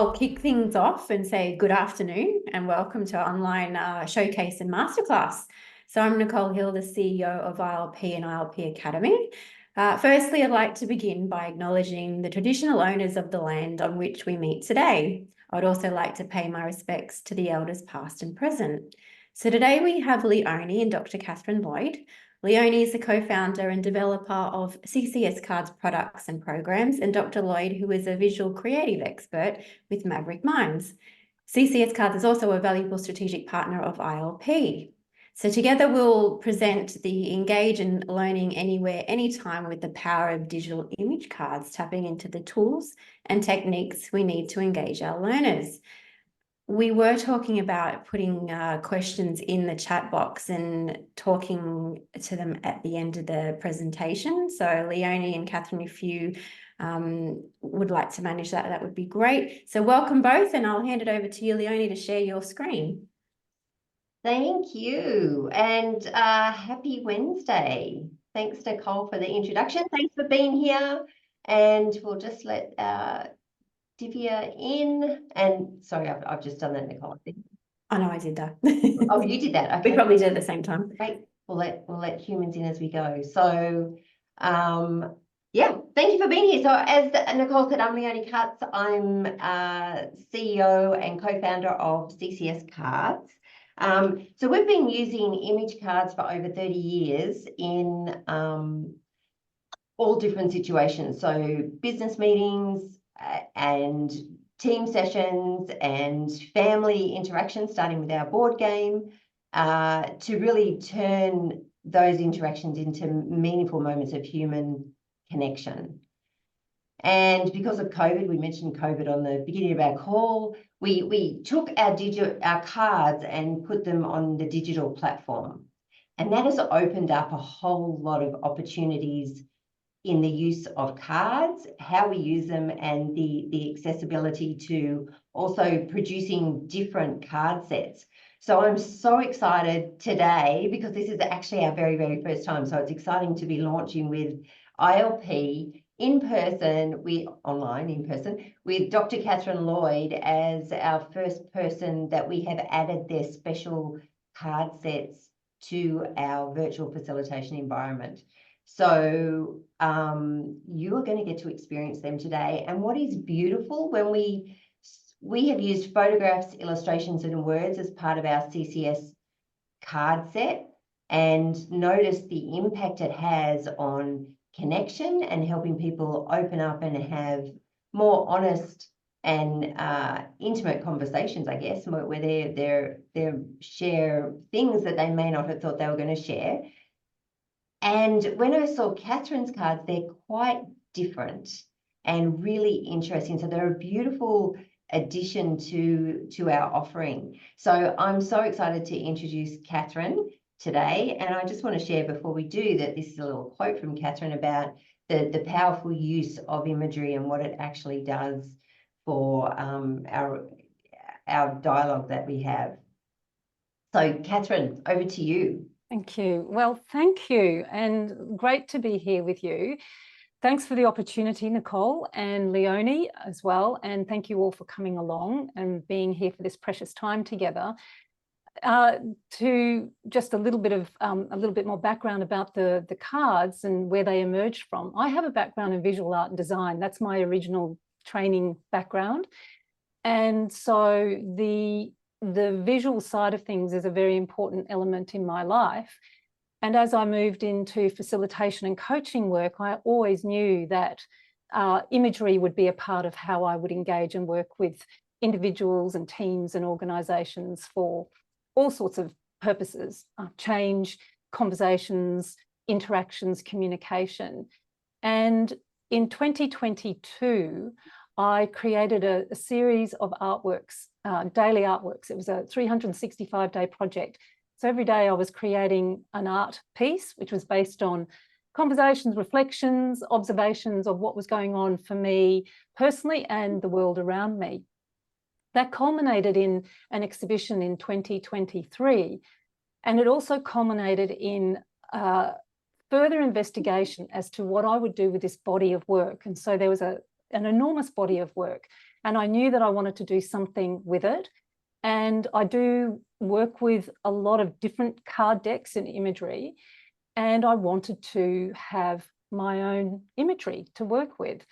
I'll kick things off and say good afternoon and welcome to our online showcase and masterclass. So I'm Nicole Hill, the CEO of ILP and ILP Academy. Firstly, I'd like to begin by acknowledging the traditional owners of the land on which we meet today. I'd also like to pay my respects to the elders past and present. So today we have Leonie and Dr. Catherine Lloyd. Leonie is the co-founder and developer of CCS Cards products and programs, and Dr. Lloyd, who is a visual creative expert with Maverick Minds. CCS Cards is also a valuable strategic partner of ILP. So together we'll present the engage in learning anywhere, anytime with the power of digital image cards, tapping into the tools and techniques we need to engage our learners. We were talking about putting questions in the chat box and talking to them at the end of the presentation. So Leonie and Catherine, if you would like to manage that, that would be great. So welcome both, and I'll hand it over to you, Leonie, to share your screen. Thank you, and happy Wednesday. Thanks, Nicole, for the introduction. Thanks for being here, and we'll just let Divya in. And sorry, I've just done that, Nicole, I think. I know I did that. Oh, you did that. Okay. We probably did it at the same time. Great. We'll let humans in as we go. So yeah, thank you for being here. So as Nicole said, I'm Leonie Katz. I'm CEO and co-founder of CCS Cards. So we've been using image cards for over 30 years in all different situations. So business meetings, and team sessions and family interactions, starting with our board game, to really turn those interactions into meaningful moments of human connection. And because of COVID, we mentioned COVID on the beginning of our call, we took our cards and put them on the digital platform. And that has opened up a whole lot of opportunities in the use of cards, how we use them, and the accessibility to also producing different card sets. So I'm so excited today because this is actually our very, very first time. So it's exciting to be launching with ILP online in person, with Dr. Catherine Lloyd as our first person that we have added their special card sets to our virtual facilitation environment. So you are going to get to experience them today. And what is beautiful, when we have used photographs, illustrations, and words as part of our CCS card set, and notice the impact it has on connection and helping people open up and have more honest and intimate conversations, I guess, where they share things that they may not have thought they were going to share. And when I saw Catherine's cards, they're quite different and really interesting. So they're a beautiful addition to our offering. So I'm so excited to introduce Catherine today. And I just want to share before we do that this is a little quote from Catherine about the powerful use of imagery and what it actually does for our dialogue that we have. So Catherine, over to you. Thank you. Well, thank you, and great to be here with you. Thanks for the opportunity, Nicole and Leonie as well, and thank you all for coming along and being here for this precious time together. To just a little bit more background about the cards and where they emerged from. I have a background in visual art and design. That's my original training background, and so the visual side of things is a very important element in my life. And as I moved into facilitation and coaching work, I always knew that imagery would be a part of how I would engage and work with individuals and teams and organisations for all sorts of purposes: change, conversations, interactions, communication. And in 2022, I created a series of artworks, daily artworks. It was a 365-day project. So every day I was creating an art piece, which was based on conversations, reflections, observations of what was going on for me personally and the world around me. That culminated in an exhibition in 2023, and it also culminated in further investigation as to what I would do with this body of work. And so there was an enormous body of work And I knew that I wanted to do something with it. And I do work with a lot of different card decks and imagery. And I wanted to have my own imagery to work with.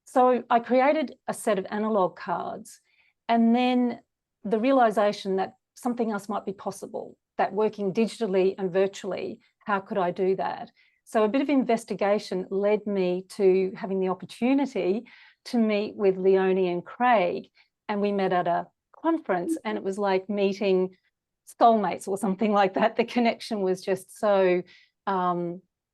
So I created a set of analog cards, and then the realization that something else might be possible, that working digitally and virtually, how could I do that? So a bit of investigation led me to having the opportunity to meet with Leonie and Craig, and we met at a conference, and it was like meeting soulmates or something like that. The connection was just so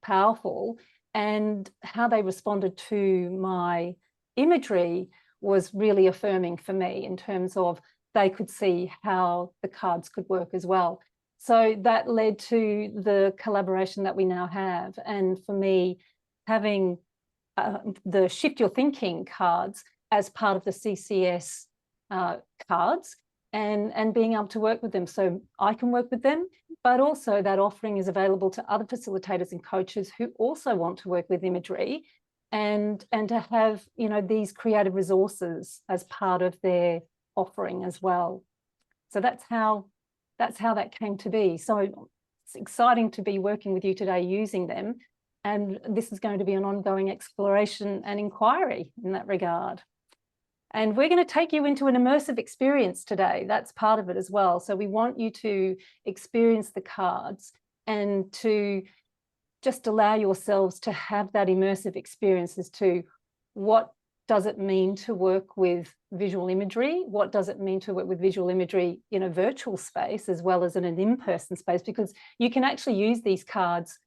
powerful, and how they responded to my imagery was really affirming for me in terms of they could see how the cards could work as well. So that led to the collaboration that we now have. And for me, having the Shift Your Thinking cards as part of the CCS cards, and being able to work with them. So I can work with them, but also that offering is available to other facilitators and coaches who also want to work with imagery, and to have, you know, these creative resources as part of their offering as well. So that's how that came to be. So it's exciting to be working with you today using them. And this is going to be an ongoing exploration and inquiry in that regard. And we're going to take you into an immersive experience today. That's part of it as well. So we want you to experience the cards and to just allow yourselves to have that immersive experience as to what does it mean to work with visual imagery? What does it mean to work with visual imagery in a virtual space as well as in an in-person space? Because you can actually use these cards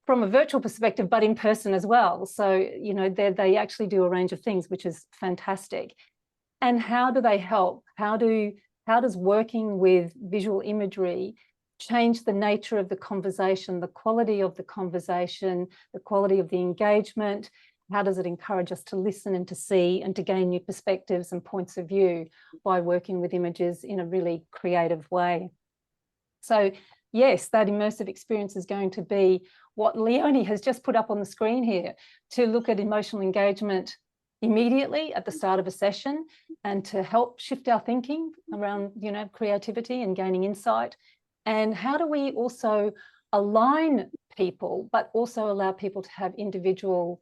from a virtual perspective, but in person as well. So, you know, they actually do a range of things, which is fantastic. And how do they help? How does working with visual imagery change the nature of the conversation, the quality of the conversation, the quality of the engagement? How does it encourage us to listen and to see and to gain new perspectives and points of view by working with images in a really creative way? So yes, that immersive experience is going to be what Leonie has just put up on the screen here, to look at emotional engagement immediately at the start of a session and to help shift our thinking around, you know, creativity and gaining insight. And how do we also align people, but also allow people to have individual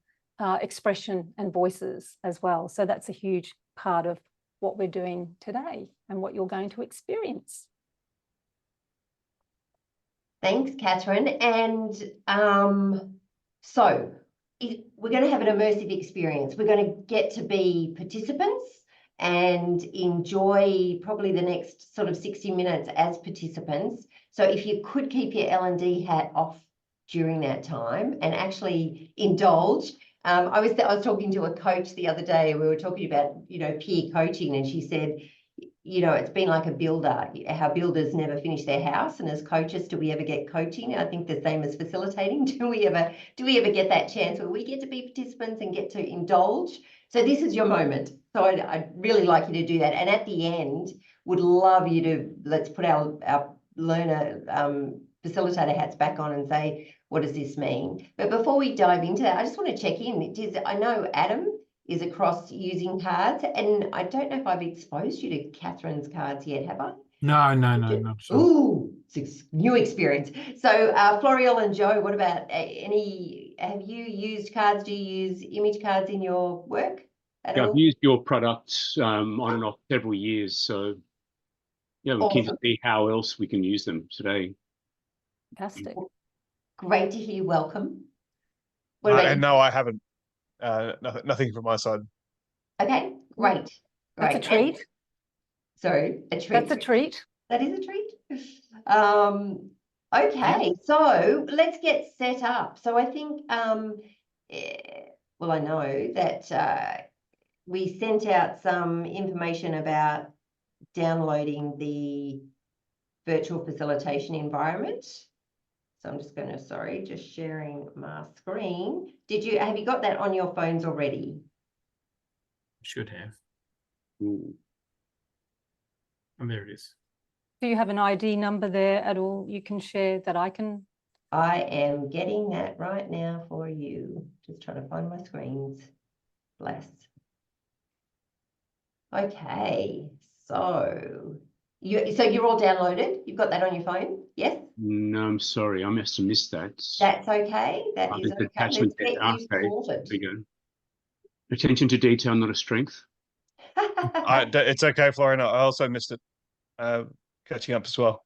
expression and voices as well. So that's a huge part of what we're doing today and what you're going to experience. Thanks, Catherine. And so we're going to have an immersive experience. We're going to get to be participants and enjoy probably the next sort of 60 minutes as participants. So if you could keep your L&D hat off during that time and actually indulge. I was talking to a coach the other day. We were talking about, you know, peer coaching, and she said, you know, it's been like a builder, how builders never finish their house. And as coaches, do we ever get coaching? I think the same as facilitating. Do we ever get that chance where we get to be participants and get to indulge? So this is your moment. So I'd really like you to do that. And at the end, would love you to, let's put our learner facilitator hats back on and say, what does this mean? But before we dive into that, I just want to check in. I know Adam is across using cards, and I don't know if I've exposed you to Catherine's cards yet, have I? No, not sure. Ooh, it's a new experience. So Floriel and Joe, what about have you used cards? Do you use image cards in your work at all? I've used your products on and off several years, so yeah, we're keen to see how else we can use them today. Fantastic. Great to hear you. Welcome. And no, I haven't. Nothing from my side. Okay, great. That's a treat. Sorry, a treat. That's a treat. That is a treat. Okay, so let's get set up. So I think, well, I know that we sent out some information about downloading the virtual facilitation environment. So I'm just going to, just sharing my screen. Have you got that on your phones already? Should have. Ooh. And there it is. Do you have an ID number there at all you can share that I can? I am getting that right now for you. Just trying to find my screens. Bless. Okay, so you're all downloaded. You've got that on your phone, yes? No, I'm sorry, I must have missed that. That's okay. That I is think the okay. Let's attachment get there. you Okay, sorted. there we go. Attention to detail, not a strength. It's okay, Florian. I also missed it. Catching up as well.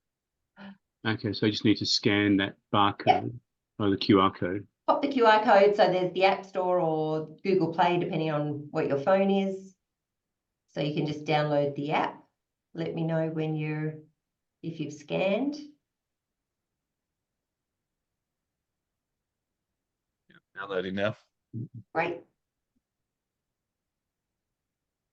Okay, so you just need to scan that barcode or the QR code. Pop the QR code. So there's the App Store or Google Play, depending on what your phone is. So you can just download the app. Let me know when if you've scanned. Downloading now. Great.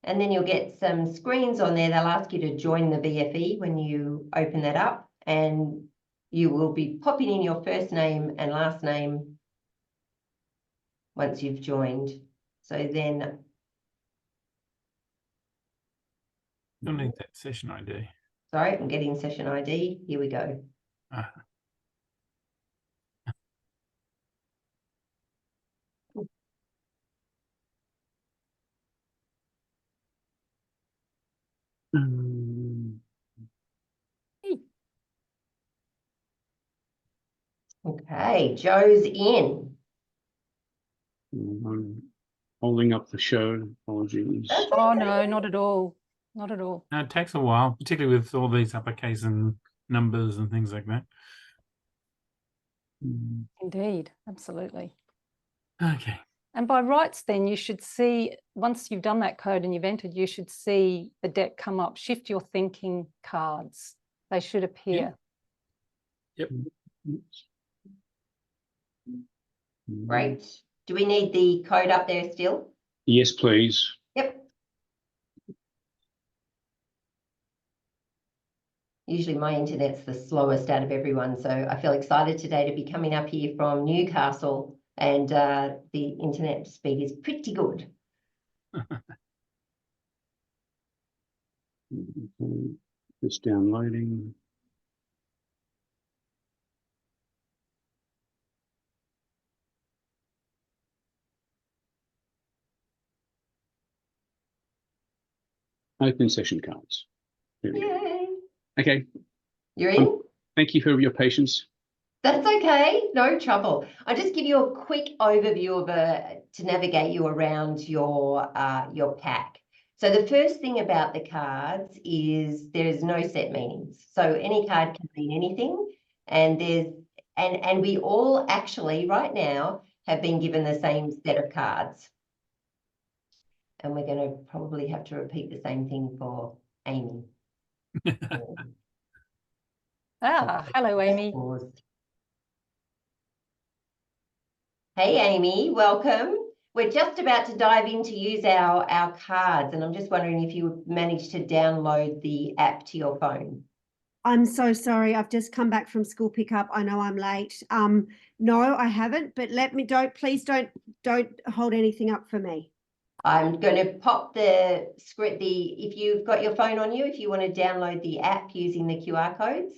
And then you'll get some screens on there. They'll ask you to join the VFE when you open that up, and you will be popping in your first name and last name once you've joined. So then You'll need that session ID. sorry, I'm getting session ID. Here we go. Ah. Okay, Joe's in. I'm holding up the show. Apologies. That's Oh, okay. no, not at all. Not at all. No, it takes a while, particularly with all these uppercase and numbers and things like that. Indeed, absolutely. Okay. And by rights, then you should see, once you've done that code and you've entered, you should see the deck come up. Shift your thinking cards. They should appear. Yep. Great. Do we need the code up there still? Yes, please. Yep. Usually my internet's the slowest out of everyone, so I feel excited today to be coming up here from Newcastle, and the internet speed is pretty good. Just downloading. Open session cards. There we go. Yay. Okay, You're in? thank you for your patience. That's okay, no trouble. I'll just give you a quick overview of to navigate you around your pack. So the first thing about the cards is there is no set meanings. So any card can mean anything, and we all actually right now have been given the same set of cards. And we're going to probably have to repeat the same thing for Amy. Hello, Amy. Hey, Amy, welcome. We're just about to dive in to use our cards, and I'm just wondering if you managed to download the app to your phone. I'm so sorry. I've just come back from school pickup. I know I'm late. No, I haven't, but please don't hold anything up for me. I'm going to pop the script, if you've got your phone on you, if you want to download the app using the QR codes.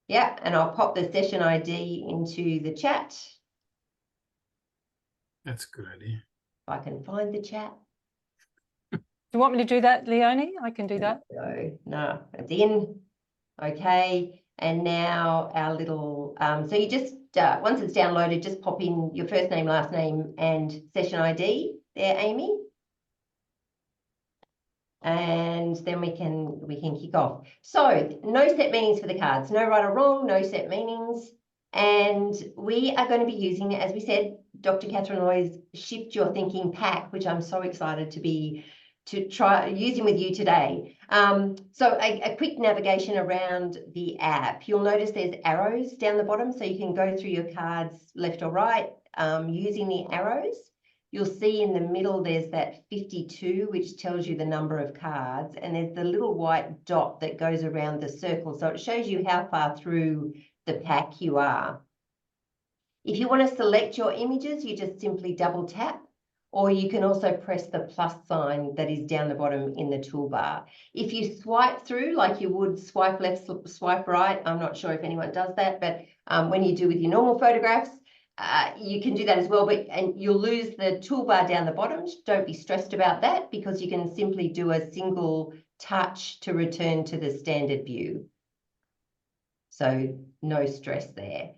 Yeah, and I'll pop the session ID into the chat. That's a good idea. If I can find the chat. Do you want me to do that, Leonie? I can do that. No, it's in. Okay, and now our little, so you just, once it's downloaded, just pop in your first name, last name, and session ID there, Amy. And then we can kick off. So no set meanings for the cards, no right or wrong, no set meanings. And we are going to be using, as we said, Dr. Catherine Lloyd's Shift Your Thinking pack, which I'm so excited to try using with you today. So a quick navigation around the app. You'll notice there's arrows down the bottom, so you can go through your cards left or right using the arrows. You'll see in the middle there's that 52, which tells you the number of cards, and there's the little white dot that goes around the circle, so it shows you how far through the pack you are. If you want to select your images, you just simply double tap, or you can also press the plus sign that is down the bottom in the toolbar. If you swipe through like you would swipe left, swipe right, I'm not sure if anyone does that, but when you do with your normal photographs, you can do that as well, and you'll lose the toolbar down the bottom. Don't be stressed about that, because you can simply do a single touch to return to the standard view. So no stress there.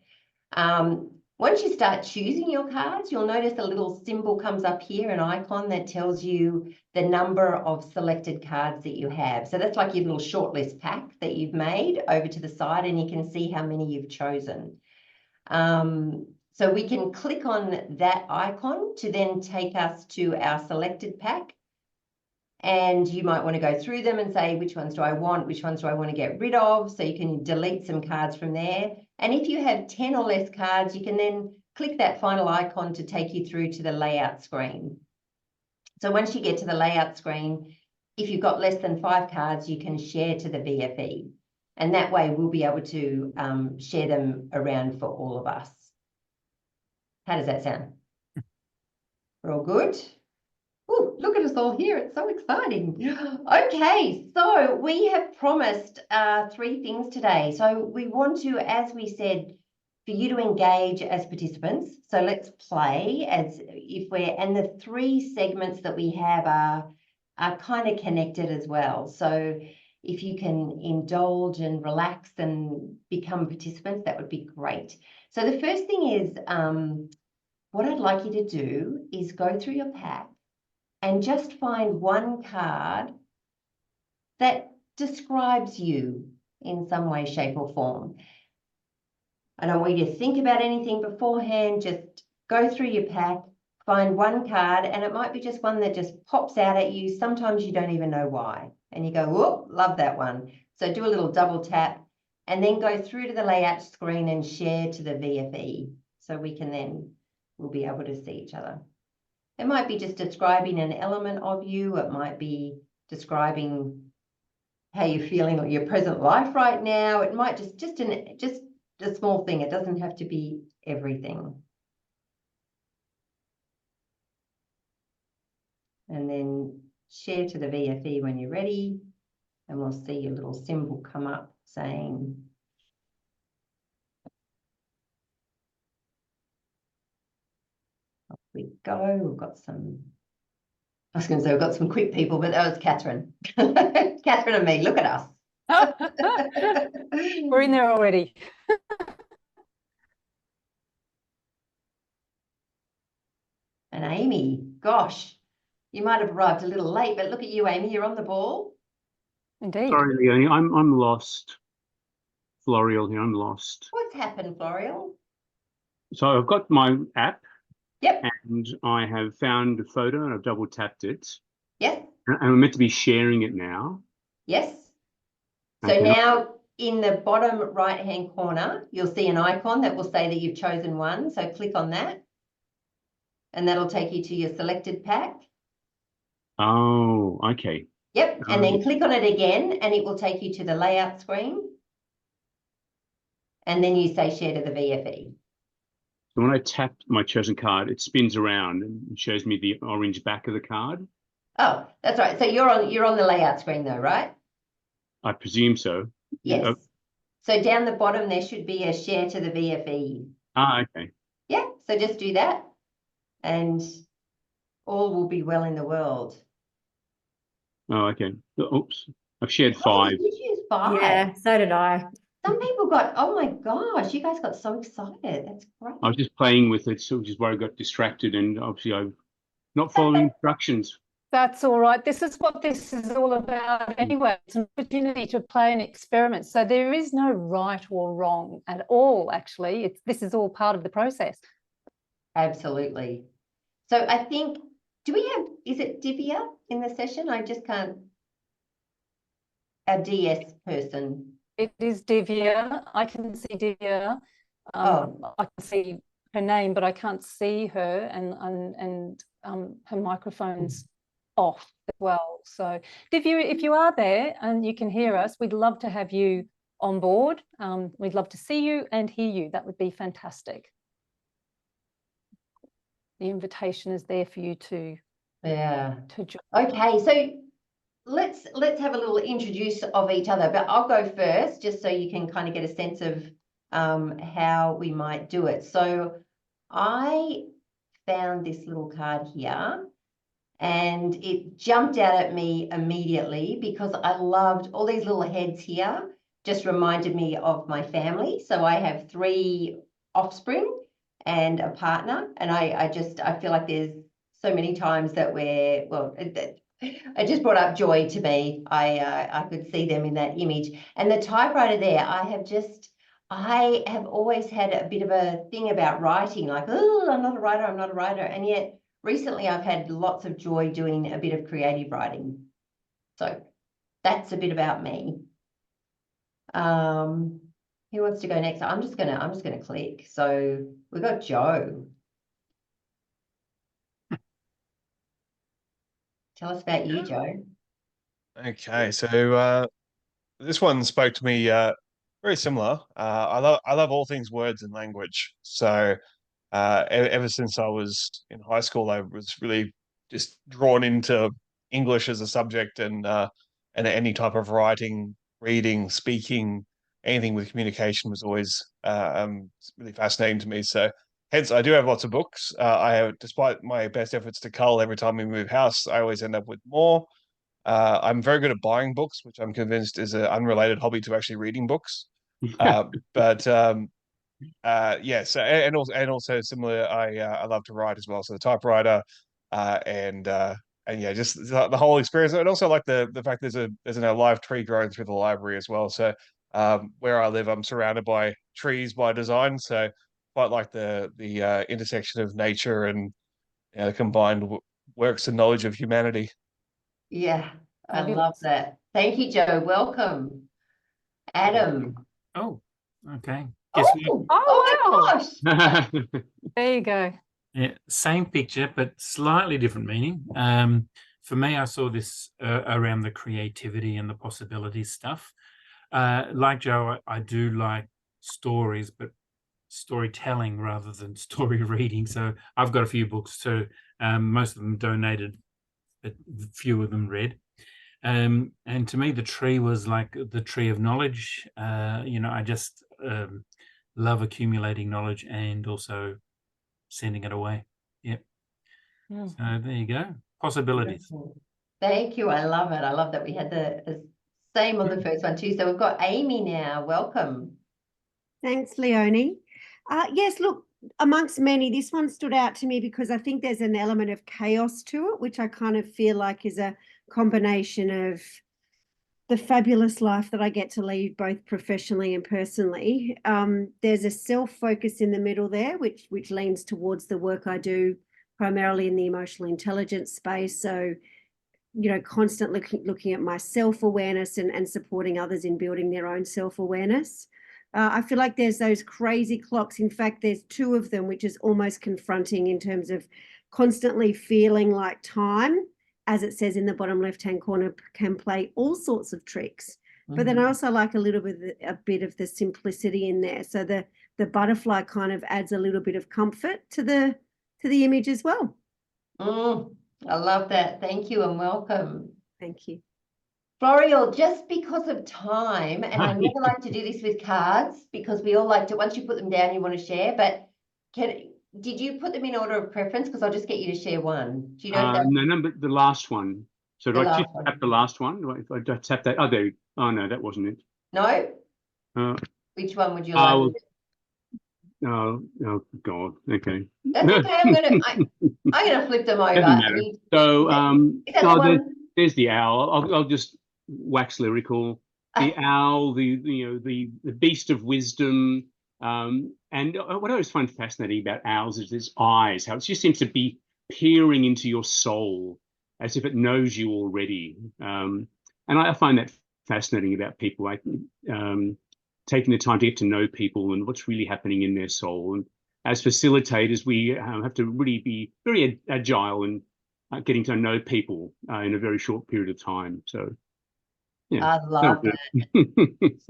Once you start choosing your cards, you'll notice a little symbol comes up here, an icon that tells you the number of selected cards that you have. So that's like your little shortlist pack that you've made over to the side, and you can see how many you've chosen. So we can click on that icon to then take us to our selected pack. And you might want to go through them and say, which ones do I want? Which ones do I want to get rid of? So you can delete some cards from there. And if you have 10 or less cards, you can then click that final icon to take you through to the layout screen. So once you get to the layout screen, if you've got less than 5 cards, you can share to the VFE. And that way we'll be able to share them around for all of us. How does that sound? We're all good? Ooh, look at us all here. It's so exciting. Okay, so we have promised 3 things today. So we want to, as we said, for you to engage as participants. So let's play as if we're, and the 3 segments that we have are kind of connected as well. So if you can indulge and relax and become participants, that would be great. So the first thing is, what I'd like you to do is go through your pack and just find one card that describes you in some way, shape, or form. I don't want you to think about anything beforehand. Just go through your pack, find one card, and it might be just one that just pops out at you. Sometimes you don't even know why. And you go, whoop, love that one. So do a little double tap and then go through to the layout screen and share to the VFE. So we can then, we'll be able to see each other. It might be just describing an element of you. It might be describing how you're feeling or your present life right now. It might just a small thing. It doesn't have to be everything. And then share to the VFE when you're ready, and we'll see your little symbol come up saying, off we go. We've got some, I was going to say we've got some quick people, but that was Catherine. Catherine and me, look at us. We're in there already. And Amy, gosh, you might have arrived a little late, but look at you, Amy, you're on the ball. Indeed. Sorry, Leonie, I'm lost. Florial here, I'm lost. What's happened, Florial? So I've got my app. Yep. And I have found a photo and I've double tapped it. Yes. And I'm meant to be sharing it now. Yes. So Okay. now in the bottom right-hand corner, you'll see an icon that will say that you've chosen one. So click on that. And that'll take you to your selected pack. Oh, okay. Yep. And then click on it again and it will take you to the layout screen. And then you say share to the VFE. So when I tap my chosen card, it spins around and shows me the orange back of the card. Oh, that's right. So you're on the layout screen though, right? I presume so. Yes. So down the bottom, there should be a share to the VFE. Ah, okay. Yeah. So just do that and all will be well in the world. Oh, okay. Oops. I've shared Oh, 5. you did use 5. Yeah, so did I. Some people got, oh my gosh, you guys got so excited. That's great. I was just playing with it, so which is where I got distracted, and obviously I'm not following instructions. That's all right. This is what this is all about anyway. It's an opportunity to play and experiment. So there is no right or wrong at all, actually. This is all part of the process. Absolutely. So I think, do we have, is it Divya in the session? I just can't, a DS person. It is Divya. I can see Divya. I can see her name, but I can't see her, and her microphone's off as well. So Divya, if you are there and you can hear us, we'd love to have you on board. We'd love to see you and hear you. That would be fantastic. The invitation is there for you to join. Okay, so let's have a little introduce of each other, but I'll go first just so you can kind of get a sense of how we might do it. So I found this little card here and it jumped out at me immediately because I loved all these little heads here, just reminded me of my family. So I have 3 offspring and a partner, and I feel like there's so many times that we're, well, it just brought up joy to me. I could see them in that image. And the typewriter there, I have always had a bit of a thing about writing, like, oh, I'm not a writer. And yet recently I've had lots of joy doing a bit of creative writing. So that's a bit about me. Who wants to go next? I'm just gonna click. So we got Joe. Tell us about you, Joe. Okay, so this one spoke to me very similar. I love all things words and language. So ever since I was in high school, I was really just drawn into English as a subject and any type of writing, reading, speaking, anything with communication was always really fascinating to me. So hence, I do have lots of books. Despite my best efforts to cull every time we move house, I always end up with more. I'm very good at buying books, which I'm convinced is an unrelated hobby to actually reading books. But yeah, so and also similar, I love to write as well. So the typewriter, and yeah, just the whole experience, and also like the fact there's a live tree growing through the library as well. So where I live, I'm surrounded by trees by design. So quite like the intersection of nature and the combined works and knowledge of humanity. Yeah, I Fabulous. love that. Thank you, Joe. Welcome. Adam. Oh, okay. Guess what? Oh my gosh. There you go. Yeah, same picture, but slightly different meaning. For me, I saw this around the creativity and the possibility stuff. Like Joe, I do like stories, but storytelling rather than story reading. So I've got a few books too. Most of them donated, but few of them read. And to me, the tree was like the tree of knowledge. I just love accumulating knowledge and also sending it away. Yep. Mm. So there you go. Possibilities. Thank you. I love it. I love that we had the same on the first one too. So we've got Amy now. Welcome. Thanks, Leonie. Yes, look, amongst many, this one stood out to me because I think there's an element of chaos to it, which I kind of feel like is a combination of the fabulous life that I get to lead both professionally and personally. There's a self-focus in the middle there, which leans towards the work I do primarily in the emotional intelligence space. So, constantly looking at my self-awareness and supporting others in building their own self-awareness. I feel like there's those crazy clocks. In fact, there's 2 of them, which is almost confronting in terms of constantly feeling like time, as it says in the bottom left-hand corner, can play all sorts of tricks. But then I also like a bit of the simplicity in there. So the butterfly kind of adds a little bit of comfort to the image as well. I love that. Thank you and welcome. Thank you. Florial, just because of time, and I never like to do this with cards because we all like to, once you put them down, you want to share, but did you put them in order of preference? Because I'll just get you to share one. Do you know if no, but the last one. So do I tap the last one? Do I tap that? Oh, there. Oh, no, that wasn't it. No? Which one would you like? Oh God. Okay. That's okay. I'm gonna flip them over. So there's the owl. I'll just wax lyrical. The owl, the beast of wisdom. And what I always find fascinating about owls is its eyes, how it just seems to be peering into your soul as if it knows you already. And I find that fascinating about people. Taking the time to get to know people and what's really happening in their soul. And as facilitators, we have to really be very agile and getting to know people in a very short period of time. So, yeah. I love that.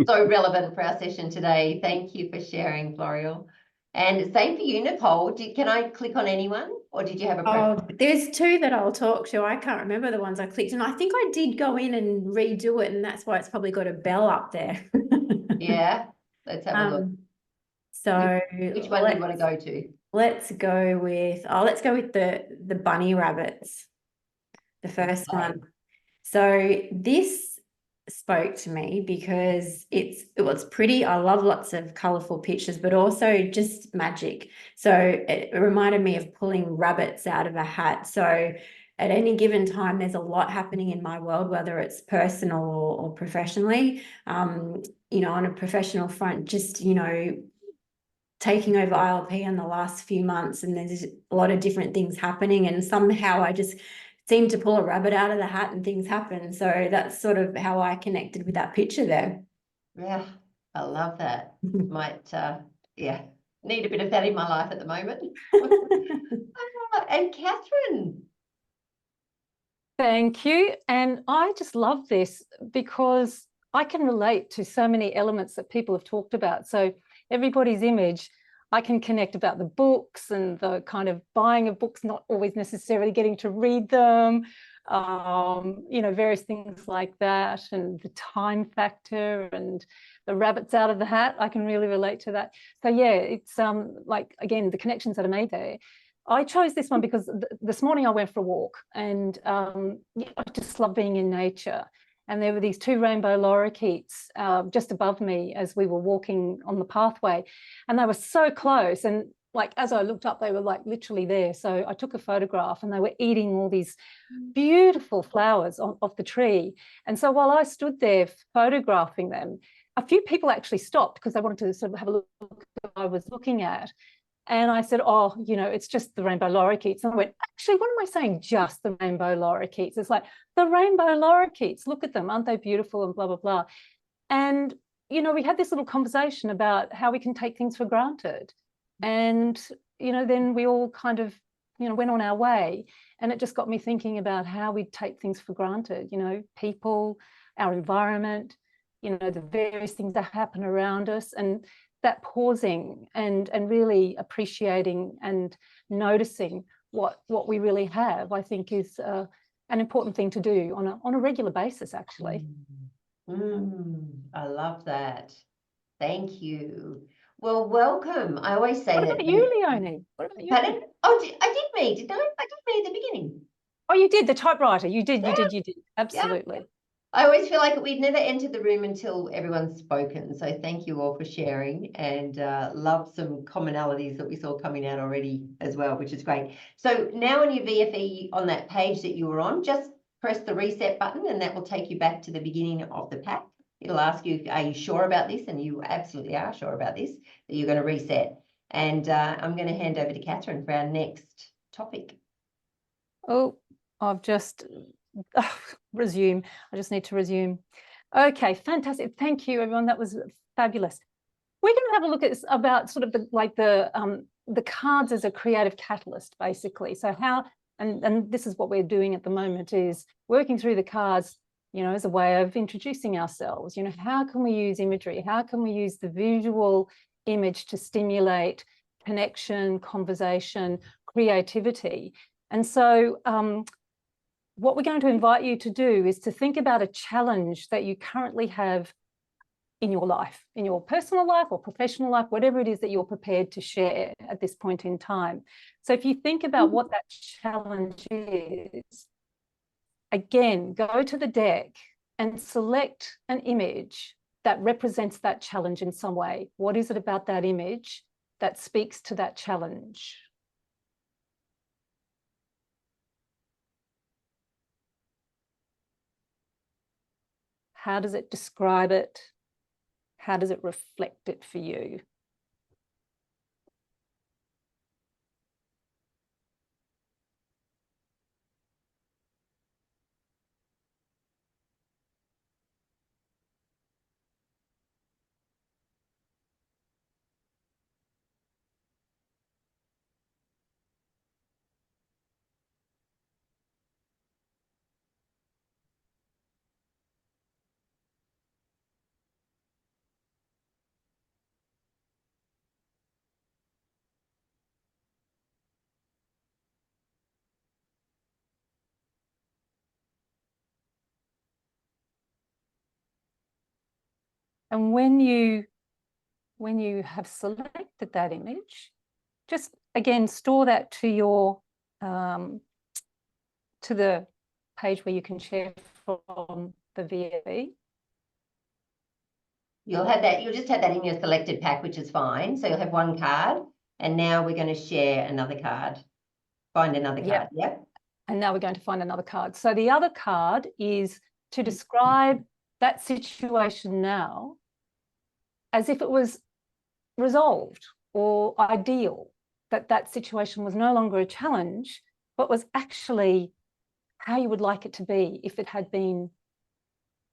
So relevant for our session today. Thank you for sharing, Florial. And same for you, Nicole. Can I click on anyone or did you have a preference? Oh, there's 2 that I'll talk to. I can't remember the ones I clicked, and I think I did go in and redo it, and that's why it's probably got a bell up there. Yeah, let's have a look. So Which one do you want to go to? let's go with the bunny rabbits, the first Okay. one. So this spoke to me because it's pretty. I love lots of colorful pictures, but also just magic. So it reminded me of pulling rabbits out of a hat. So at any given time, there's a lot happening in my world, whether it's personal or professionally. On a professional front, just, taking over ILP in the last few months, and there's a lot of different things happening, and somehow I just seem to pull a rabbit out of the hat and things happen. So that's sort of how I connected with that picture there. Yeah, I love that. Might, need a bit of that in my life at the moment. And Catherine. Thank you. And I just love this because I can relate to so many elements that people have talked about. So everybody's image, I can connect about the books and the kind of buying of books, not always necessarily getting to read them, various things like that, and the time factor and the rabbits out of the hat. I can really relate to that. So yeah, it's again, the connections that are made there. I chose this one because this morning I went for a walk, and I just love being in nature. And there were these two rainbow lorikeets just above me as we were walking on the pathway, and they were so close. And as I looked up, they were literally there. So I took a photograph, and they were eating all these beautiful flowers off the tree. And so while I stood there photographing them, a few people actually stopped because they wanted to sort of have a look at what I was looking at. And I said, oh, it's just the rainbow lorikeets. And I went, actually, what am I saying? Just the rainbow lorikeets. It's like the rainbow lorikeets. Look at them. Aren't they beautiful? And blah, blah, blah. And, we had this little conversation about how we can take things for granted. And, then we all kind of, went on our way. And it just got me thinking about how we take things for granted, people, our environment, the various things that happen around us. And that pausing and really appreciating and noticing what we really have, I think is an important thing to do on a regular basis, actually. I love that. Thank you. Well, welcome. I always say what about you, Leonie? What about you? Pardon? Oh, I did me, didn't I? I did me at the beginning. Oh, you did, the typewriter. You did. Absolutely. Yeah. I always feel like we'd never entered the room until everyone's spoken. So thank you all for sharing, and love some commonalities that we saw coming out already as well, which is great. So now on your VFE, on that page that you were on, just press the reset button, and that will take you back to the beginning of the pack. It'll ask you, are you sure about this? And you absolutely are sure about this, that you're going to reset. And I'm going to hand over to Catherine for our next topic. Oh, I've just... resume. I just need to resume. Okay, fantastic. Thank you, everyone. That was fabulous. We're going to have a look at about sort of the cards as a creative catalyst, basically. So how, and this is what we're doing at the moment, is working through the cards, as a way of introducing ourselves. How can we use imagery? How can we use the visual image to stimulate connection, conversation, creativity? And so what we're going to invite you to do is to think about a challenge that you currently have in your life, in your personal life or professional life, whatever it is that you're prepared to share at this point in time. So if you think about what that challenge is, again, go to the deck and select an image that represents that challenge in some way. What is it about that image that speaks to that challenge? How does it describe it? How does it reflect it for you? And when you when you have selected that image, just again store that to your to the page where you can share from the VFE. You'll just have that in your selected pack, which is fine. So you'll have one card, and now we're going to share another card. Find another card, yeah? And now we're going to find another card. So the other card is to describe that situation now as if it was resolved or ideal, that that situation was no longer a challenge, but was actually how you would like it to be if it had been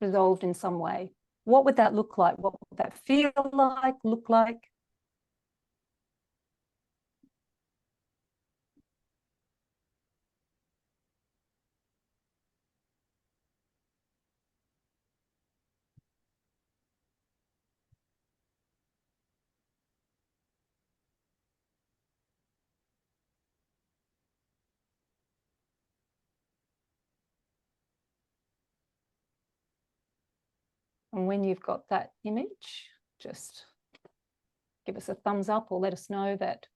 resolved in some way. What would that look like? What would that feel like, look like? And when you've got that image, just give us a thumbs up or let us know that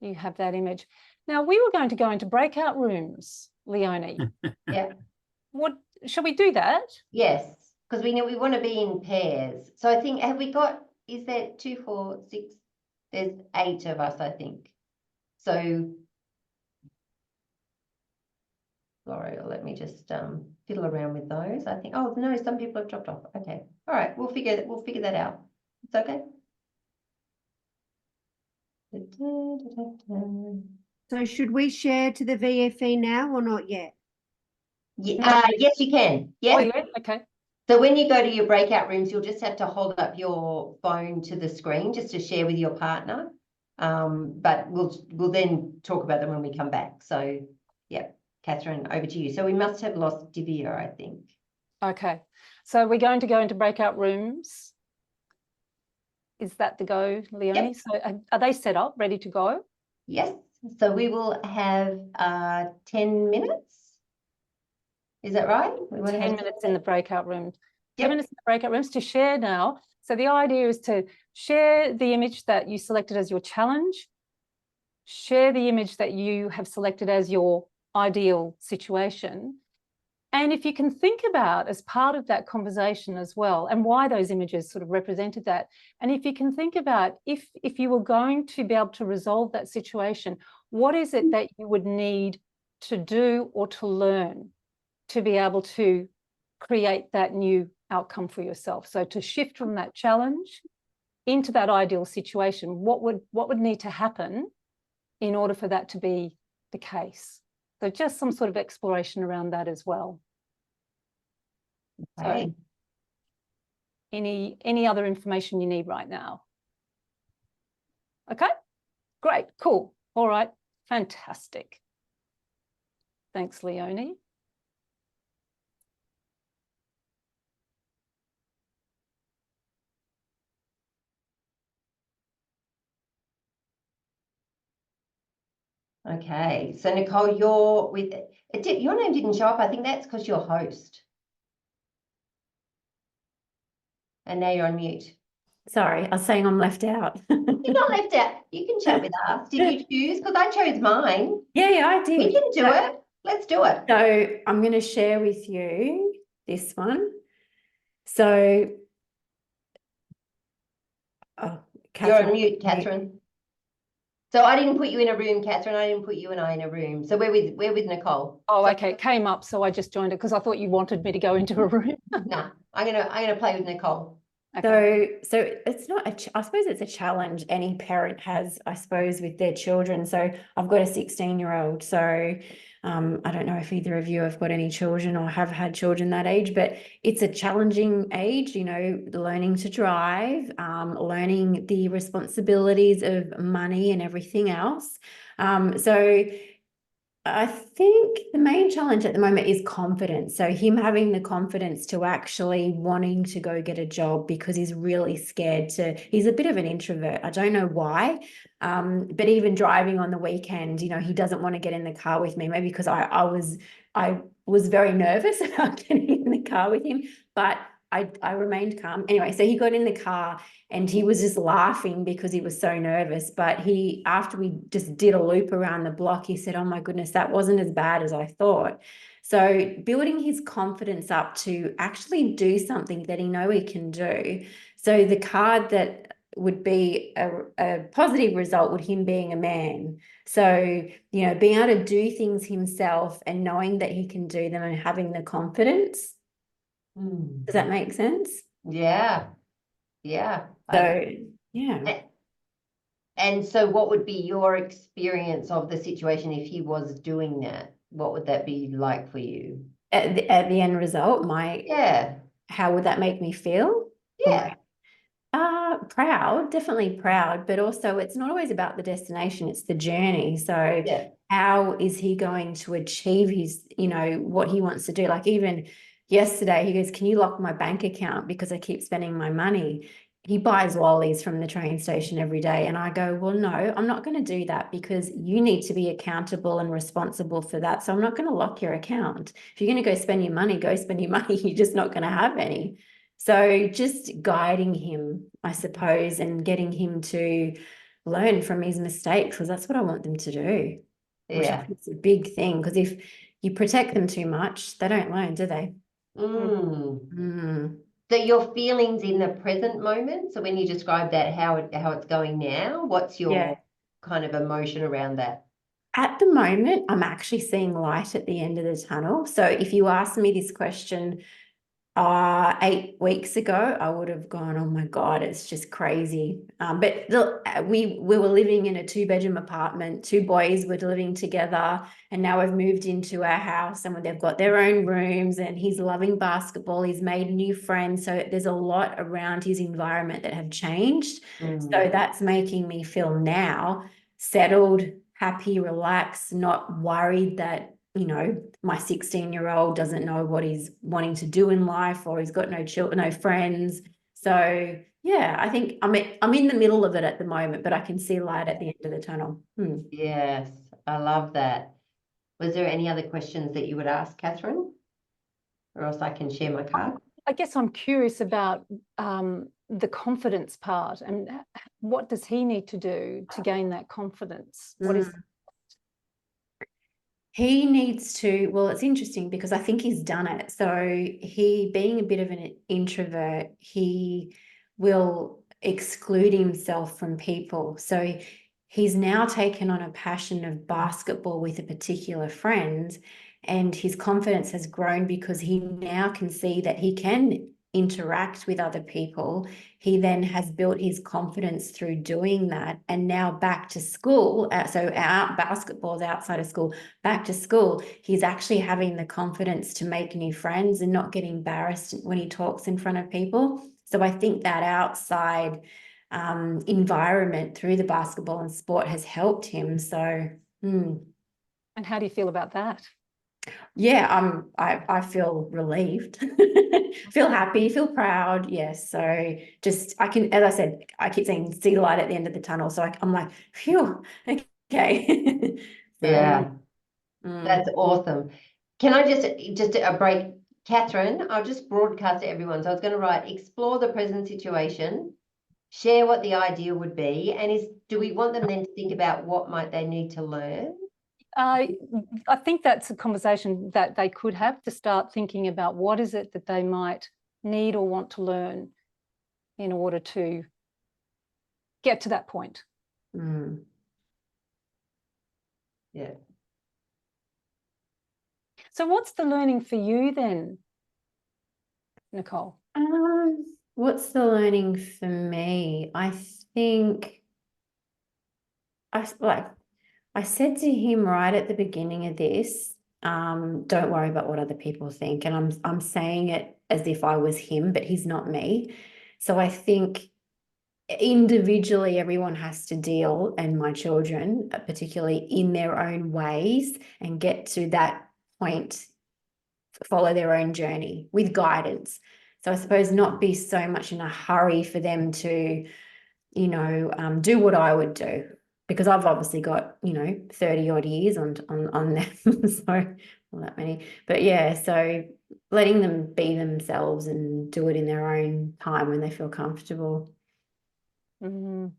you have that image. Now, we were going to go into breakout rooms, Leonie. Yeah. What, shall we do that? Yes, because we know we want to be in pairs. So I think, have we got, is there 2, 4, 6? There's 8 of us, I think. So, sorry, let me just fiddle around with those. I think, oh no, some people have dropped off. Okay, all right, we'll figure that out. It's okay. So should we share to the VFE now or not yet? Yeah, yes, you can. Yeah. Oh, yeah, okay. So when you go to your breakout rooms, you'll just have to hold up your phone to the screen just to share with your partner. But we'll then talk about them when we come back. So yeah, Catherine, over to you. So we must have lost Divya, I think. Okay, so we're going to go into breakout rooms. Is that the go, Leonie? Yep. So are they set up, ready to go? Yes. So we will have 10 minutes. Is that right? We want 10 minutes in the breakout rooms. 10 Yep. minutes in the breakout rooms to share now. So the idea is to share the image that you selected as your challenge, share the image that you have selected as your ideal situation. And if you can think about as part of that conversation as well, and why those images sort of represented that, and if you can think about if you were going to be able to resolve that situation, what is it that you would need to do or to learn to be able to create that new outcome for yourself? So to shift from that challenge into that ideal situation, what would need to happen in order for that to be the case? So just some sort of exploration around that as well. Okay. So any other information you need right now? Okay, great, cool. All right, fantastic. Thanks, Leonie. Okay, so Nicole, your name didn't show up. I think that's because you're host. And now you're on mute. Sorry, I was saying I'm left out. You're not left out. You can chat with us. Did you choose? Because I chose mine. Yeah, I did. We can do it. Let's do it. So I'm going to share with you this one. So, oh, You're on Catherine, mute, Catherine. So I didn't put you in a room, Catherine. I didn't put you and I in a room. So we're with Nicole. Oh, So, okay, it came up, so I just joined it because I thought you wanted me to go into a room. no, I'm gonna play with Nicole. Okay. So it's not I suppose it's a challenge any parent has, I suppose, with their children. So I've got a 16-year-old. So I don't know if either of you have got any children or have had children that age, but it's a challenging age, you know, learning to drive, learning the responsibilities of money and everything else. So I think the main challenge at the moment is confidence. So him having the confidence to actually wanting to go get a job because he's really scared he's a bit of an introvert. I don't know why. But even driving on the weekend, you know, he doesn't want to get in the car with me, maybe because I was very nervous about getting in the car with him. But I remained calm. Anyway, so he got in the car and he was just laughing because he was so nervous. But after we just did a loop around the block, he said, "Oh my goodness, that wasn't as bad as I thought." So building his confidence up to actually do something that he knows he can do. So the card that would be a positive result would him being a man. So, you know, being able to do things himself and knowing that he can do them and having the confidence. Does that make sense? Yeah. Yeah. So, yeah. And so what would be your experience of the situation if he was doing that? What would that be like for you? At the end result, Yeah. how would that make me feel? Yeah. Proud, definitely proud, but also it's not always about the destination, it's the journey. So Yeah. how is he going to achieve his, you know, what he wants to do? Like even yesterday, he goes, "Can you lock my bank account because I keep spending my money?" He buys lollies from the train station every day. And I go, "Well, no, I'm not going to do that because you need to be accountable and responsible for that. So I'm not going to lock your account. If you're going to go spend your money, go spend your money. You're just not going to have any." So just guiding him, I suppose, and getting him to learn from his mistakes, because that's what I want them to do. Which I Yeah. think is a big thing, because if you protect them too much, they don't learn, do they? So your feelings in the present moment, so when you describe that, how it's going now, what's your kind of emotion around that? At the moment, I'm actually seeing light at the end of the tunnel. So if you asked me this question 8 weeks ago, I would have gone, "Oh my God, it's just crazy." But we were living in a 2-bedroom apartment, 2 boys were living together, and now we've moved into our house and they've got their own rooms, and he's loving basketball. He's made new friends. So there's a lot around his environment that have changed. So that's making me feel now settled, happy, relaxed, not worried that, you know, my 16-year-old doesn't know what he's wanting to do in life, or he's got no children, no friends. So yeah, I think I'm in the middle of it at the moment, but I can see light at the end of the tunnel. Yes, I love that. Was there any other questions that you would ask, Catherine? Or else I can share my card. I guess I'm curious about the confidence part, and what does he need to do to gain that confidence? What is He needs to, well, it's interesting because I think he's done it. So he, being a bit of an introvert, he will exclude himself from people. So he's now taken on a passion of basketball with a particular friend, and his confidence has grown because he now can see that he can interact with other people. He then has built his confidence through doing that. And now back to school, so our basketball's outside of school, back to school, he's actually having the confidence to make new friends and not get embarrassed when he talks in front of people. So I think that outside environment through the basketball and sport has helped him. So and how do you feel about that? Yeah, I feel relieved, feel happy, feel proud. Yes. So just, I can, as I said, I keep saying see the light at the end of the tunnel. So I'm like, phew, okay. So, Yeah, that's awesome. Can I just a break, Catherine? I'll just broadcast to everyone. So I was going to write, explore the present situation, share what the idea would be, and do we want them then to think about what might they need to learn? I think that's a conversation that they could have to start thinking about what is it that they might need or want to learn in order to get to that point. Yeah. So what's the learning for you then, Nicole? What's the learning for me? I think I said to him right at the beginning of this, don't worry about what other people think. And I'm saying it as if I was him, but he's not me. So I think individually everyone has to deal, and my children particularly, in their own ways and get to that point, follow their own journey with guidance. So I suppose not be so much in a hurry for them to, you know, do what I would do, because I've obviously got, you know, 30 odd years on them. So not that many, but yeah, so letting them be themselves and do it in their own time when they feel comfortable. Mm.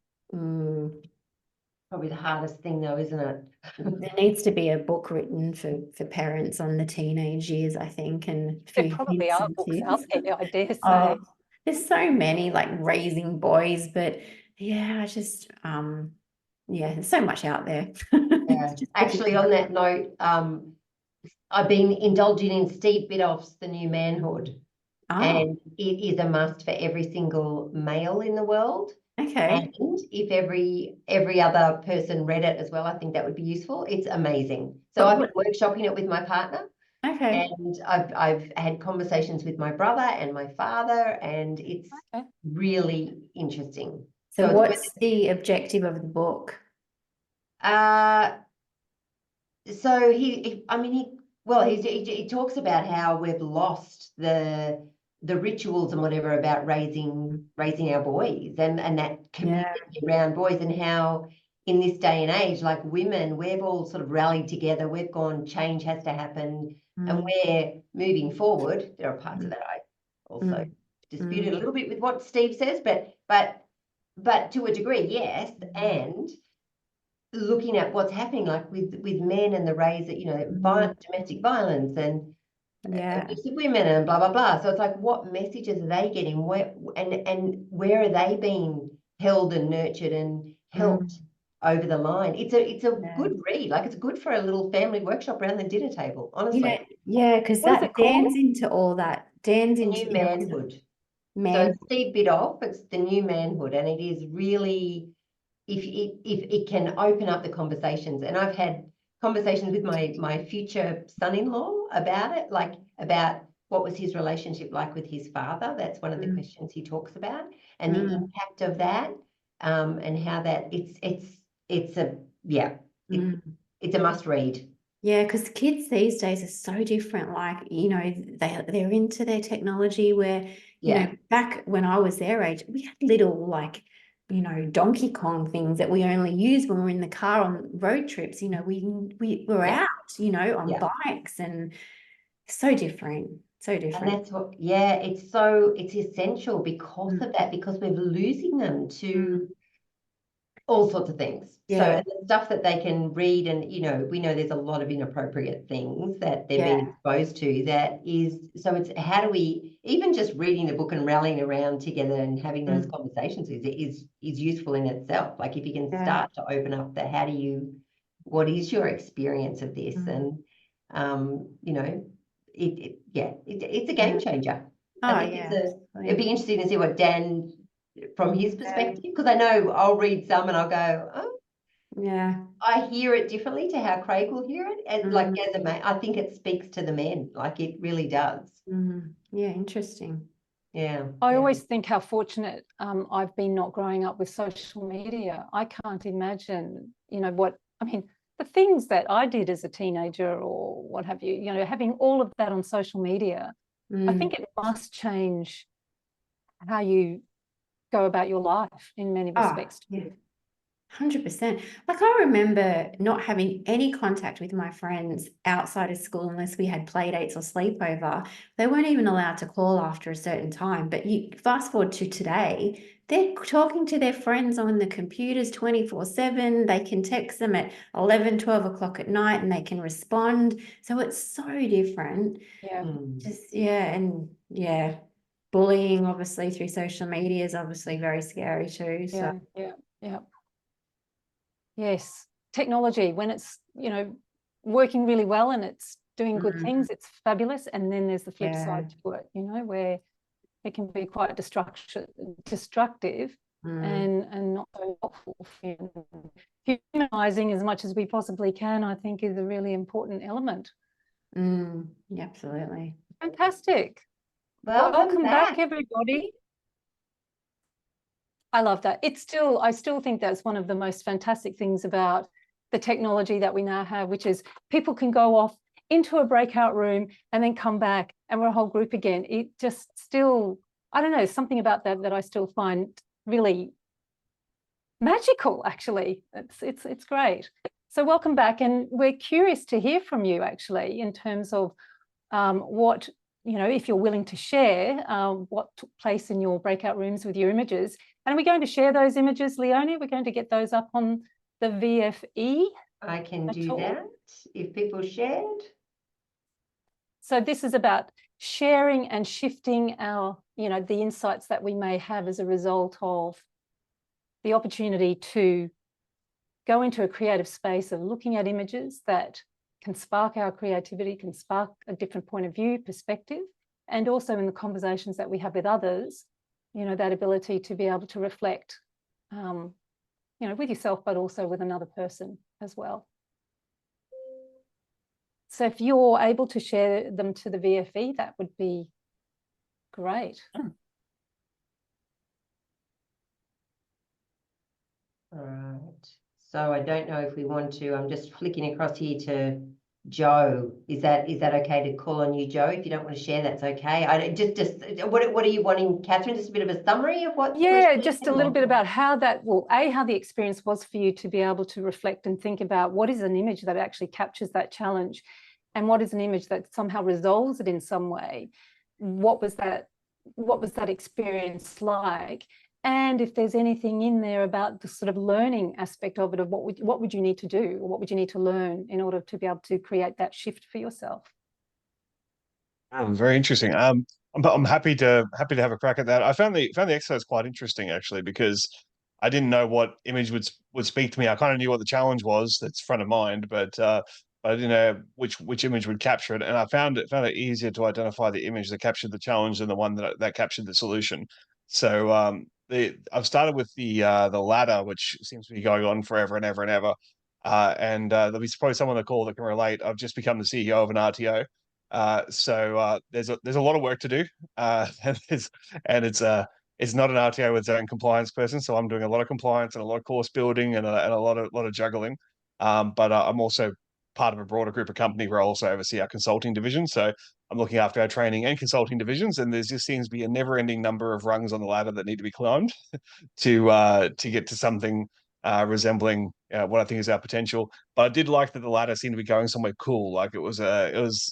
Probably the hardest thing though, isn't it? There needs to be a book written for parents on the teenage years, I think, and a There few probably hints are and books tips. out there, I dare say. Oh, there's so many, like raising boys, but yeah, I just yeah, there's so much out there. Yeah. Just Actually, on that note, I've been indulging in Steve Biddulph's The New Manhood, and it is a must for every single male in the world. okay. And if every other person read it as well, I think that would be useful. It's amazing. So I've been workshopping it with my partner. Okay. And I've had conversations with my brother and my father, and it's really interesting. So what's the objective of the book? So he talks about how we've lost the rituals and whatever about raising our boys and that community around boys, and how in this day and age, like women, we've all sort of rallied together. We've gone, change has to happen, and we're moving forward. There are parts of that I also disputed a little bit with what Steve says, but to a degree, yes. And looking at what's happening, like with men and the raise that, you know, domestic violence and abuse of women and blah blah blah. So it's like, what messages are they getting? Where and where are they being held and nurtured and helped over the line? It's a good read. Like, it's good for a little family workshop around the dinner table, honestly. Yeah, because that dans into all that. Dans into New Manhood. So Steve Biddulph, it's The New Manhood, and it is really, if it can open up the conversations. And I've had conversations with my future son-in-law about it, like about what was his relationship like with his father. That's one of the questions he talks about, and the impact of that, and how that it's a must read. Yeah, because kids these days are so different. Like, you know, they're into their technology, where, you know, back when I was their age, we had little, like, you know, Donkey Kong things that we only used when we were in the car on road trips. You know, we were out, you know, on bikes, and so different. So different. And that's what, it's essential because of that, because we're losing them to all sorts of things. So, and the stuff that they can read, and, you know, we know there's a lot of inappropriate things that they're being exposed to. That is, so it's, how do we, even just reading the book and rallying around together and having those conversations is useful in itself. Like, if you can start to open up the, what is your experience of this? And, you know, it's a game changer. I think it'd be interesting to see what Dan, from his perspective, because I know I'll read some and I'll go, oh, I hear it differently to how Craig will hear it. And like, as a man, I think it speaks to the men, like it really does. Yeah, interesting. Yeah. I always think how fortunate I've been not growing up with social media. I can't imagine, you know, the things that I did as a teenager or what have you, you know, having all of that on social media. I think it must change how you go about your life in many respects. 100%. Like, I remember not having any contact with my friends outside of school unless we had play dates or sleepover. They weren't even allowed to call after a certain time. But you fast forward to today, they're talking to their friends on the computers 24/7. They can text them at 11, 12 o'clock at night and they can respond. So it's so different. Bullying, obviously, through social media is obviously very scary too. So yes, technology, when it's, you know, working really well and it's doing good things, it's fabulous. And then there's the flip side to it, you know, where it can be quite destructive and not so helpful. Humanizing as much as we possibly can, I think, is a really important element. Yeah, absolutely. Fantastic. Welcome back, everybody. I love that. I still think that's one of the most fantastic things about the technology that we now have, which is people can go off into a breakout room and then come back and we're a whole group again. It just still, I don't know, something about that I still find really magical, actually. It's great. So welcome back, and we're curious to hear from you, actually, in terms of what you know, if you're willing to share what took place in your breakout rooms with your images. And we're going to share those images, Leonie. We're going to get those up on the VFE. I can at do all. that if people shared. So this is about sharing and shifting our, you know, the insights that we may have as a result of the opportunity to go into a creative space of looking at images that can spark our creativity, can spark a different point of view, perspective, and also in the conversations that we have with others, you know, that ability to be able to reflect, you know, with yourself, but also with another person as well. So if you're able to share them to the VFE, that would be great. All right. So I don't know if we want to, I'm just flicking across here to Joe. Is that okay to call on you, Joe? If you don't want to share, that's okay. I don't, just what are you wanting, Catherine? Just a bit of a summary of what? Yeah, just a little bit about how that, well, how the experience was for you to be able to reflect and think about what is an image that actually captures that challenge, and what is an image that somehow resolves it in some way. What was that experience like? And if there's anything in there about the sort of learning aspect of it, of what would you need to do, or what would you need to learn in order to be able to create that shift for yourself? Very interesting. I'm happy to have a crack at that. I found the exercise quite interesting actually, because I didn't know what image would speak to me. I kind of knew what the challenge was that's front of mind, but I didn't know which image would capture it. And I found it easier to identify the image that captured the challenge than the one that captured the solution. So I've started with the ladder, which seems to be going on forever and ever and ever. And there'll be probably someone on the call that can relate. I've just become the CEO of an RTO. So there's a lot of work to do, and it's not an RTO with its own compliance person. So I'm doing a lot of compliance and a lot of course building and a lot of juggling. But I'm also part of a broader group of company where I also oversee our consulting division. So I'm looking after our training and consulting divisions, and there just seems to be a never-ending number of rungs on the ladder that need to be climbed to get to something resembling what I think is our potential. But I did like that the ladder seemed to be going somewhere cool. Like it was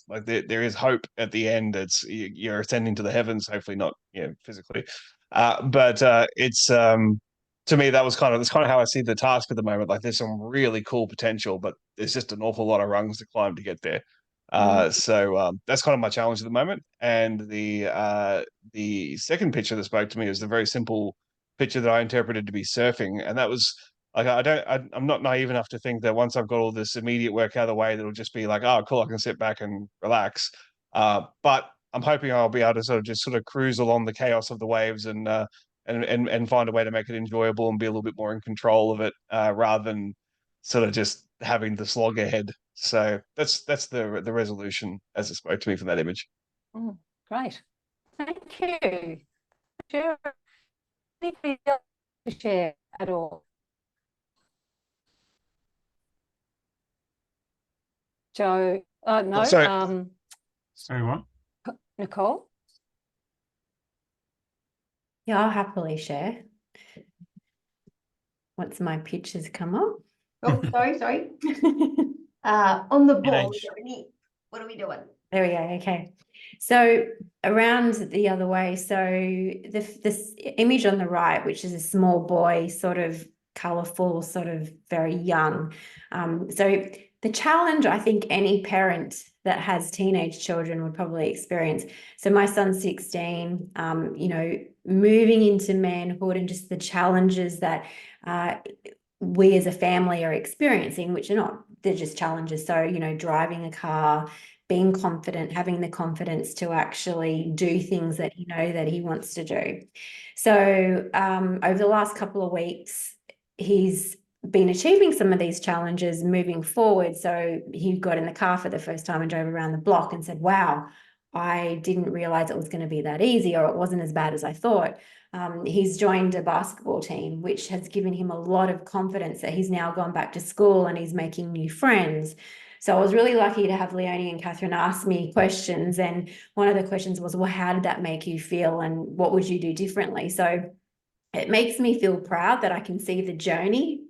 like there is hope at the end. It's you're ascending to the heavens, hopefully not physically, but it's to me that's kind of how I see the task at the moment. Like there's some really cool potential, but there's just an awful lot of rungs to climb to get there. So that's kind of my challenge at the moment. And the second picture that spoke to me is the very simple picture that I interpreted to be surfing, and that was like I'm not naive enough to think that once I've got all this immediate work out of the way, that'll just be like, oh, cool, I can sit back and relax. But I'm hoping I'll be able to sort of cruise along the chaos of the waves and find a way to make it enjoyable and be a little bit more in control of it, rather than sort of just having the slog ahead. So that's the resolution as it spoke to me from that image. Great, thank you. Sure. Anybody else to share at all? Joe, no. Sorry, what? Nicole? Yeah, I'll happily share. Once my pictures come up. Oh, sorry. On the ball, Image. what are we doing? There we go. Okay. So around the other way. So this image on the right, which is a small boy, sort of colorful, sort of very young. So the challenge, I think any parent that has teenage children would probably experience. So my son's 16, moving into manhood and just the challenges that we as a family are experiencing, which are not, they're just challenges. So, driving a car, being confident, having the confidence to actually do things that that he wants to do. So over the last couple of weeks, he's been achieving some of these challenges moving forward. So he got in the car for the first time and drove around the block and said, wow, I didn't realize it was going to be that easy, or it wasn't as bad as I thought. He's joined a basketball team, which has given him a lot of confidence that he's now gone back to school and he's making new friends. So I was really lucky to have Leonie and Catherine ask me questions. And one of the questions was, well, how did that make you feel? And what would you do differently? So it makes me feel proud that I can see the journey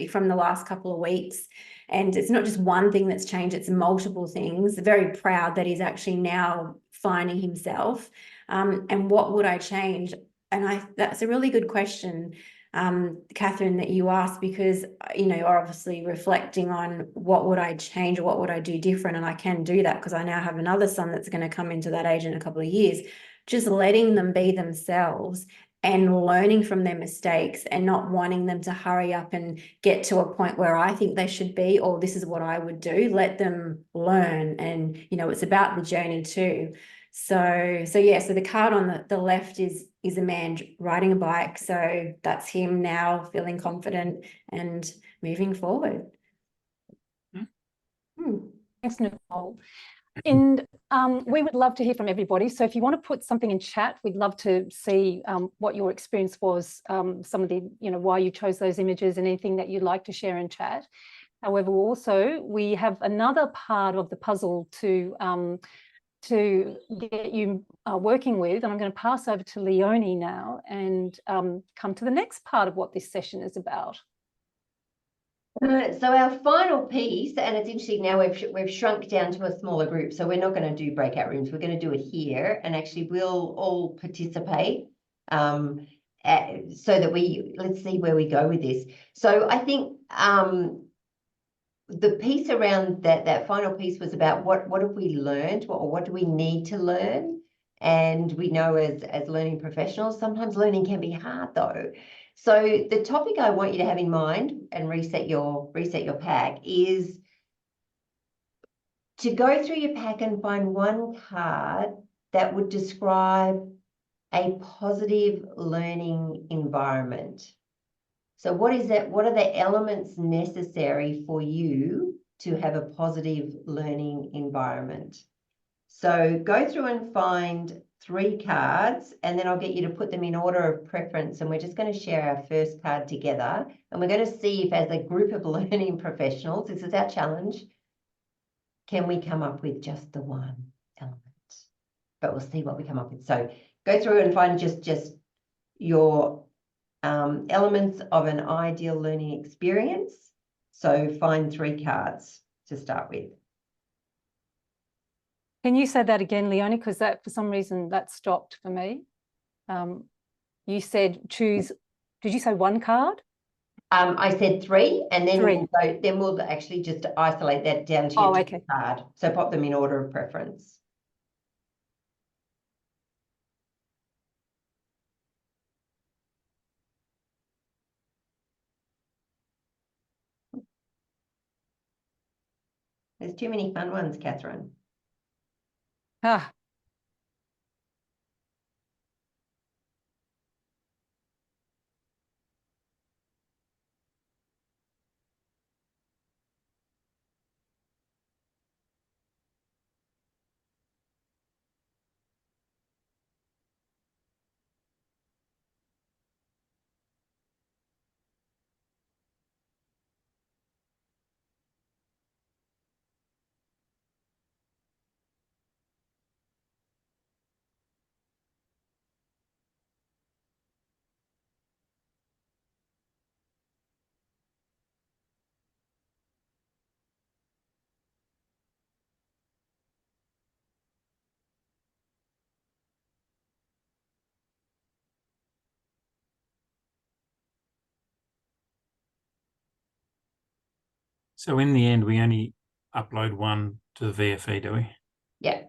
from the last couple of weeks. And it's not just one thing that's changed, it's multiple things. Very proud that he's actually now finding himself, and what would I change? And that's a really good question, Catherine, that you asked, because you're obviously reflecting on what would I change or what would I do different, and I can do that because I now have another son that's going to come into that age in a couple of years. Just letting them be themselves and learning from their mistakes, and not wanting them to hurry up and get to a point where I think they should be, or this is what I would do. Let them learn, and it's about the journey too. So yeah, so the card on the left is a man riding a bike. So that's him now feeling confident and moving forward. Thanks, Nicole. And we would love to hear from everybody. So if you want to put something in chat, we'd love to see what your experience was, some of the, why you chose those images, and anything that you'd like to share in chat. However, also, we have another part of the puzzle to get you working with, and I'm going to pass over to Leonie now and come to the next part of what this session is about. So our final piece, and it's interesting now, we've shrunk down to a smaller group, so we're not going to do breakout rooms. We're going to do it here, and actually we'll all participate, so that let's see where we go with this. So I think the piece around that final piece was about what have we learned, or what do we need to learn? And we know as learning professionals, sometimes learning can be hard though. So the topic I want you to have in mind, and reset your pack, is to go through your pack and find one card that would describe a positive learning environment. So what is that? What are the elements necessary for you to have a positive learning environment? So go through and find 3 cards, and then I'll get you to put them in order of preference, and we're just going to share our first card together, and we're going to see if, as a group of learning professionals, this is our challenge, can we come up with just the one element? But we'll see what we come up with. So go through and find just your elements of an ideal learning experience. So find 3 cards to start with. Can you say that again, Leonie? Because that, for some reason, that stopped for me. You said choose, did you say 1 card? I said 3, and then 3. we'll actually just isolate that down to your card. So pop them in order of preference. There's too many fun ones, Catherine. Ah. So in the end, we only upload one to the VFE, do we? Yeah.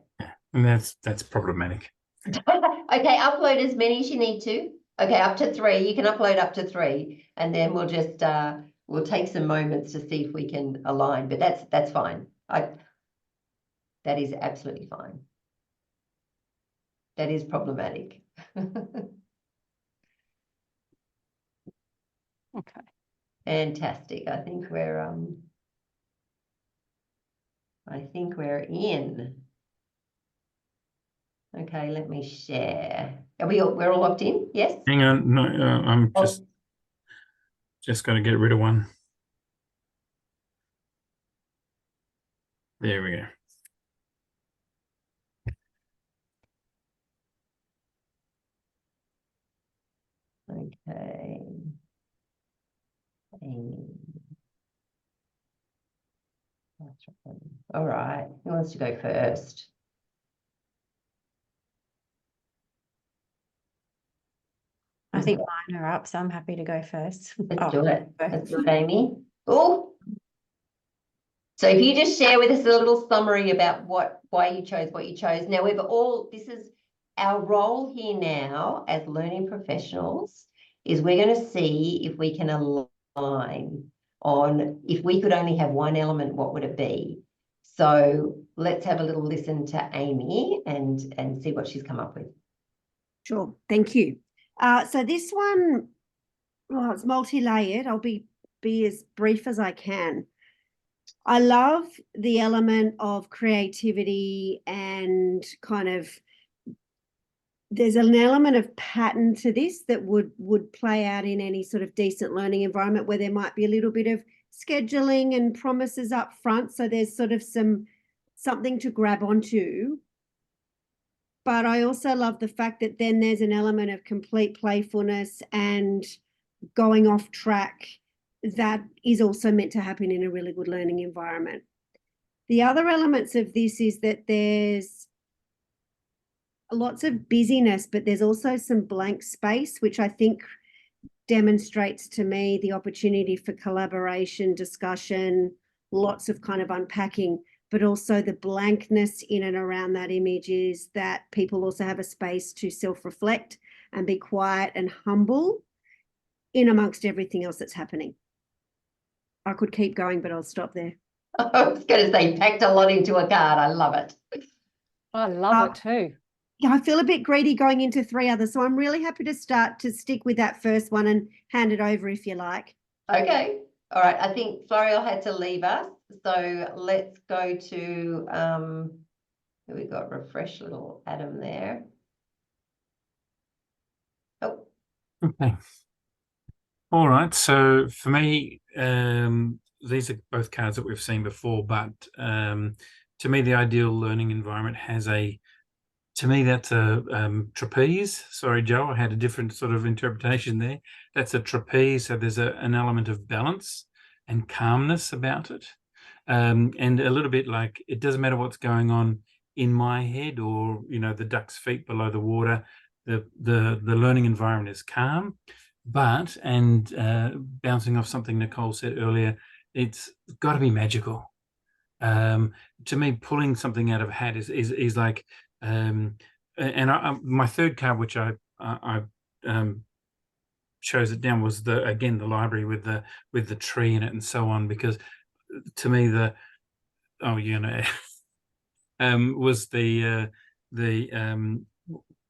And that's problematic. Okay, upload as many as you need to. Okay, up to 3. You can upload up to 3, and then we'll just we'll take some moments to see if we can align. But that's fine. That is absolutely fine. That is problematic. Okay. Fantastic. I think we're in. Okay, let me share. We're all locked in? Yes? Hang on, no, I'm just going to get rid of one. There we go. Okay. All right, who wants to go first? think mine are up, so I'm happy to go first. Let's do it. go. Let's do it, Amy. Oh. So if you just share with us a little summary about why you chose what you chose. Now this is our role here now as learning professionals, is we're going to see if we can align on, if we could only have one element, what would it be? So let's have a little listen to Amy and see what she's come up with. Sure, thank you. So this one, well, it's multi-layered. I'll be as brief as I can. I love the element of creativity and kind of, there's an element of pattern to this that would play out in any sort of decent learning environment where there might be a little bit of scheduling and promises up front. So there's sort of something to grab onto. But I also love the fact that then there's an element of complete playfulness and going off track that is also meant to happen in a really good learning environment. The other elements of this is that there's lots of busyness, but there's also some blank space, which I think demonstrates to me the opportunity for collaboration, discussion, lots of kind of unpacking, but also the blankness in and around that image is that people also have a space to self-reflect and be quiet and humble in amongst everything else that's happening. I could keep going, but I'll stop there. I was going to say, packed a lot into a card. I love it. I love it too. Yeah, I feel a bit greedy going into 3 others, so I'm really happy to stick with that first one and hand it over if you like. Okay. All right. I think Florial had to leave us. So let's go to, we got refresh little Adam there. Oh. Okay. All right. So for me, these are both cards that we've seen before, but to me, the ideal learning environment has to me, that's a trapeze. Sorry, Joe, I had a different sort of interpretation there. That's a trapeze. So there's an element of balance and calmness about it. And a little bit like, it doesn't matter what's going on in my head or, the duck's feet below the water. The learning environment is calm, but, and bouncing off something Nicole said earlier, it's got to be magical. To me, pulling something out of a hat is like, and my third card, which I chose it down, was the library with the tree in it and so on, because to me was the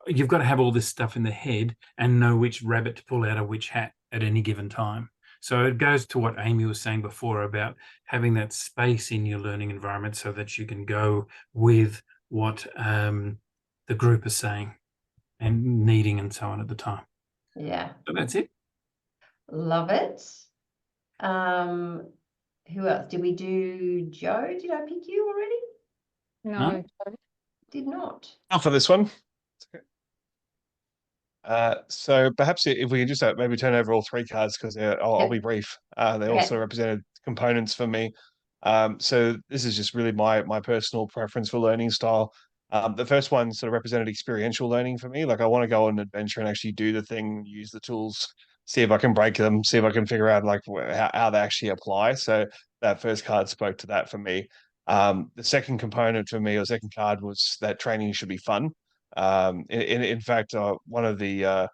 you've got to have all this stuff in the head and know which rabbit to pull out of which hat at any given time. So it goes to what Amy was saying before about having that space in your learning environment so that you can go with what the group is saying and needing and so on at the time. Yeah. So that's it. Love it. Who else? Did we do Joe? Did I pick you already? No. Did not. Not for this one. So perhaps if we can just maybe turn over all 3 cards, because I'll be brief. They also represented components for me. So this is just really my personal preference for learning style. The first one sort of represented experiential learning for me. Like, I want to go on an adventure and actually do the thing, use the tools, see if I can break them, see if I can figure out like how they actually apply. So that first card spoke to that for me. The second component for me, or second card, was that training should be fun. In fact, one of the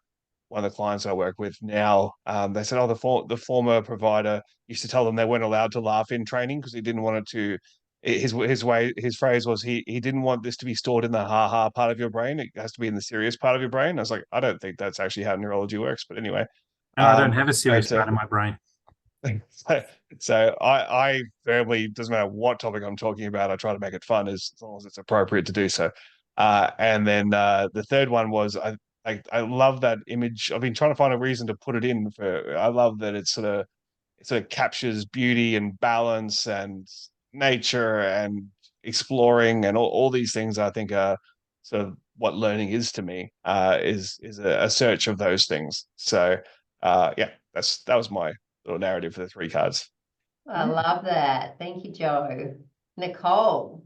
clients I work with now, they said, the former provider used to tell them they weren't allowed to laugh in training because he didn't want it to. His phrase was he didn't want this to be stored in the ha part of your brain. It has to be in the serious part of your brain. I was like, I don't think that's actually how neurology works. But anyway, I don't have a serious part of my brain. So I firmly, doesn't matter what topic I'm talking about, I try to make it fun as long as it's appropriate to do so. And then the third one was I love that image. I've been trying to find a reason to put it in. I love that it sort of captures beauty and balance and nature and exploring and all these things. I think are sort of what learning is to me. Is a search of those things. So yeah, that was my little narrative for the 3 cards. I love that. Thank you, Joe. Nicole.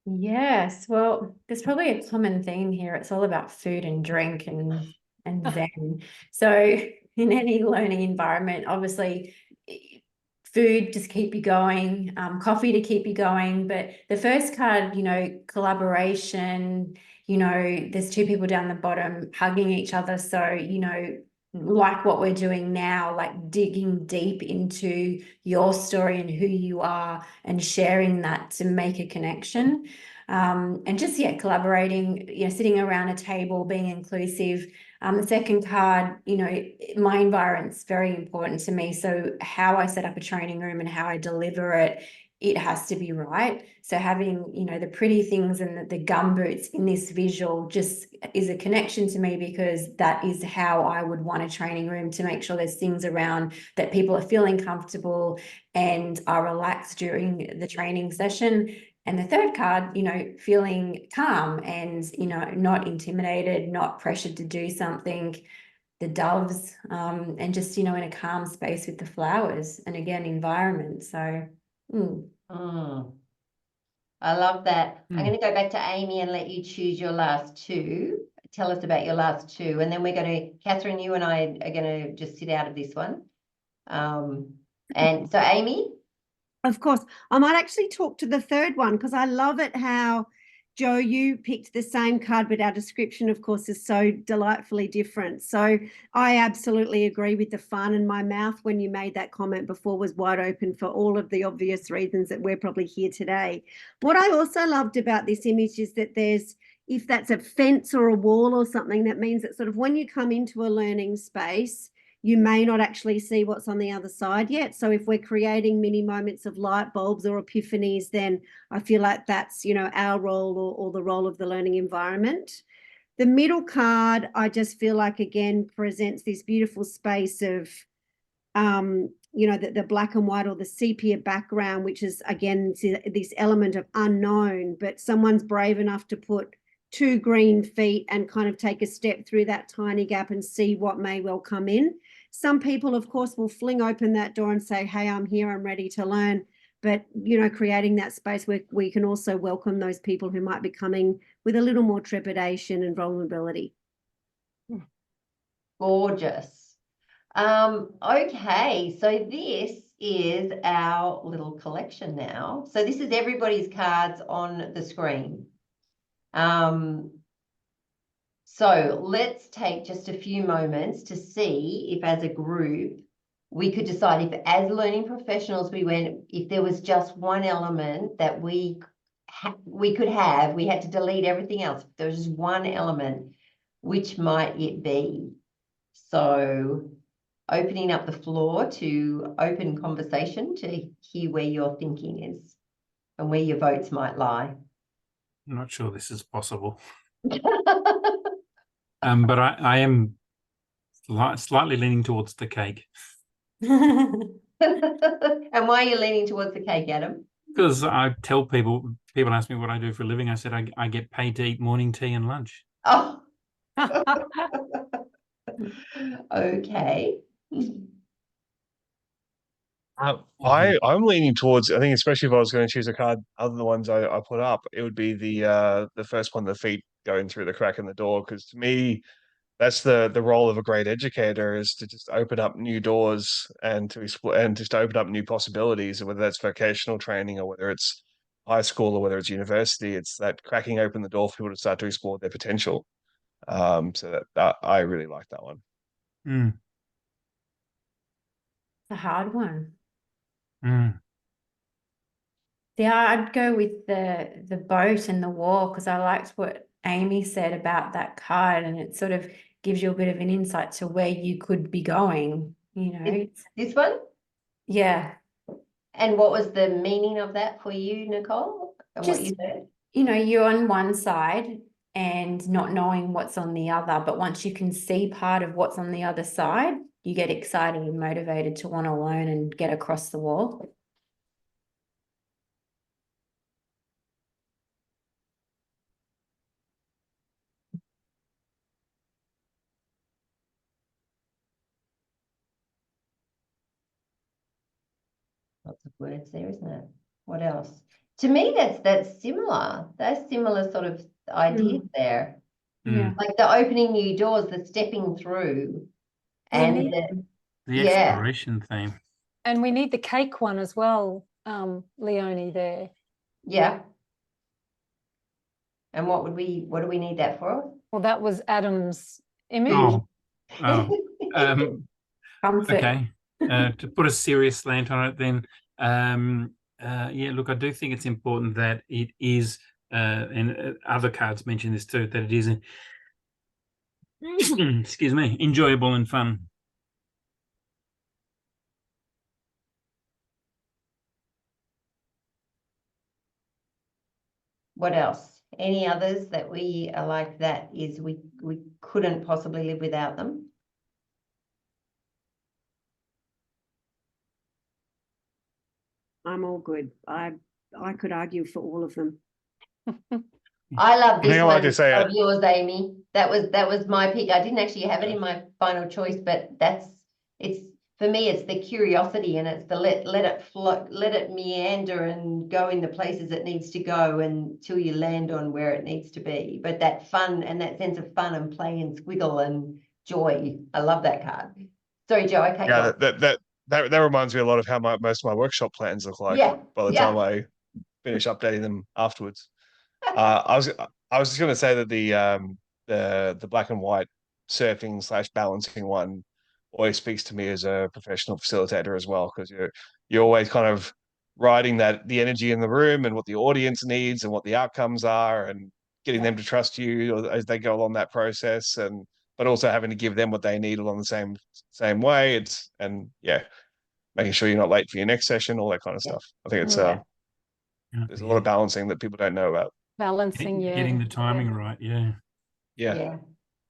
Yes, well, there's probably a common theme here. It's all about food and drink and and zen. So in any learning environment, obviously food just keep you going, coffee to keep you going. But the first card, you know, collaboration, you know, there's two people down the bottom hugging each other. So, you know, like what we're doing now, like digging deep into your story and who you are and sharing that to make a connection. And just, yeah, collaborating, you know, sitting around a table, being inclusive. The second card, you know, my environment's very important to me. So how I set up a training room and how I deliver it, it has to be right. So having, you know, the pretty things and the gumboots in this visual just is a connection to me, because that is how I would want a training room, to make sure there's things around that people are feeling comfortable and are relaxed during the training session. And the third card, you know, feeling calm and, you know, not intimidated, not pressured to do something. The doves, and just, you know, in a calm space with the flowers, and again, environment. So, I love that. I'm going to go back to Amy and let you choose your last two. Tell us about your last two. And then we're going to, Catherine, you and I are going to just sit out of this one. And so Amy? Of course, I might actually talk to the third one, because I love it how, Joe, you picked the same card, but our description, of course, is so delightfully different. So I absolutely agree with the fun, and my mouth when you made that comment before was wide open for all of the obvious reasons that we're probably here today. What I also loved about this image is that there's, if that's a fence or a wall or something, that means that sort of when you come into a learning space, you may not actually see what's on the other side yet. So if we're creating mini moments of light bulbs or epiphanies, then I feel like that's, you know, our role, or the role of the learning environment. The middle card, I just feel like, again, presents this beautiful space of, you know, the black and white or the sepia background, which is, again, this element of unknown, but someone's brave enough to put 2 green feet and kind of take a step through that tiny gap and see what may well come in. Some people, of course, will fling open that door and say, hey, I'm here, I'm ready to learn. But, you know, creating that space where we can also welcome those people who might be coming with a little more trepidation and vulnerability. Gorgeous. Okay, so this is our little collection now. So this is everybody's cards on the screen. So let's take just a few moments to see if, as a group, we could decide if, as learning professionals, if there was just one element that we could have, we had to delete everything else. If there was just one element, which might it be? So opening up the floor to open conversation to hear where your thinking is and where your votes might lie. I'm not sure this is possible. But I am slightly leaning towards the cake. And why are you leaning towards the cake, Adam? Because I tell people ask me what I do for a living. I said I get paid to eat morning tea and lunch. Oh. Okay. I'm leaning towards, I think, especially if I was going to choose a card other than the ones I put up, it would be the first one, the feet going through the crack in the door. Because to me, that's the role of a great educator, is to just open up new doors and to explore and just open up new possibilities, whether that's vocational training or whether it's high school or whether it's university. It's that cracking open the door for people to start to explore their potential. So that I really like that one. Mm. It's a hard one. Mm. Yeah, I'd go with the boat and the wall, because I liked what Amy said about that card, and it sort of gives you a bit of an insight to where you could be going, you know. This one? Yeah. And what was the meaning of that for you, Nicole? And what you Just, said? you know, you're on one side and not knowing what's on the other, but once you can see part of what's on the other side, you get excited and motivated to want to learn and get across the wall. Lots of words there, isn't it? What else? To me, that's similar. That's similar sort of ideas there. Yeah. Like the opening new doors, the stepping through, We and need- The Yeah. exploration theme. And we need the cake one as well, Leonie, there. yeah. And what do we need that for? Well, that was Adam's image. Oh, oh. Comfort. Okay. To put a serious slant on it, then, yeah, look, I do think it's important that it is, and other cards mention this too, that it is, excuse me, enjoyable and fun. What else? Any others that we are like that is we couldn't possibly live without them? I'm all good. I could argue for all of them. I love I this think I one like to say of yours, Amy. That was my pick. I didn't actually have it in my final choice, but it's for me, it's the curiosity and it's the let it float, let it meander and go in the places it needs to go until you land on where it needs to be. But that fun and that sense of fun and play and squiggle and joy. I love that card. Sorry, Joe, I cut you Yeah, off. that reminds me a lot of how most of my workshop plans look like Yeah, by the yeah. time I finish updating them afterwards. I was just going to say that the black and white surfing / balancing one always speaks to me as a professional facilitator as well, because you're always kind of riding the energy in the room and what the audience needs and what the outcomes are, and getting them to trust you as they go along that process, and but also having to give them what they need along the same way. Making sure you're not late for your next session, all that kind of stuff. I think it's Yeah. there's a lot of balancing that people don't know about. Balancing, yeah. Getting the timing right, yeah. Yeah.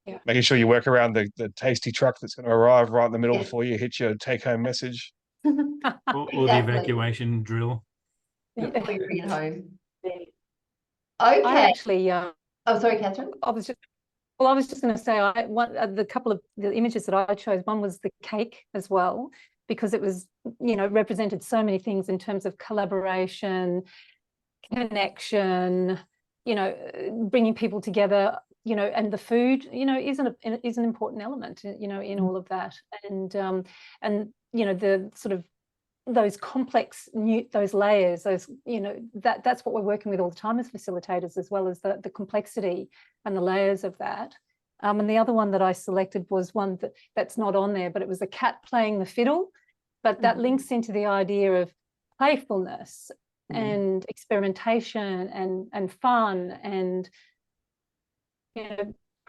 Yeah. Making sure you work around the tasty truck that's going to arrive right in the middle Yeah. before you hit your take-home message. Or the Exactly. evacuation drill. Before you bring it home. I Okay. actually, Oh, sorry, Catherine. I was just going to say, the couple of the images that I chose, one was the cake as well, because it was, represented so many things in terms of collaboration, connection, bringing people together, and the food, is an important element, in all of that. And the sort of those complex those layers, that's what we're working with all the time as facilitators, as well as the complexity and the layers of that. And the other one that I selected was one that's not on there, but it was a cat playing the fiddle, but that links into the idea of playfulness and experimentation and fun, and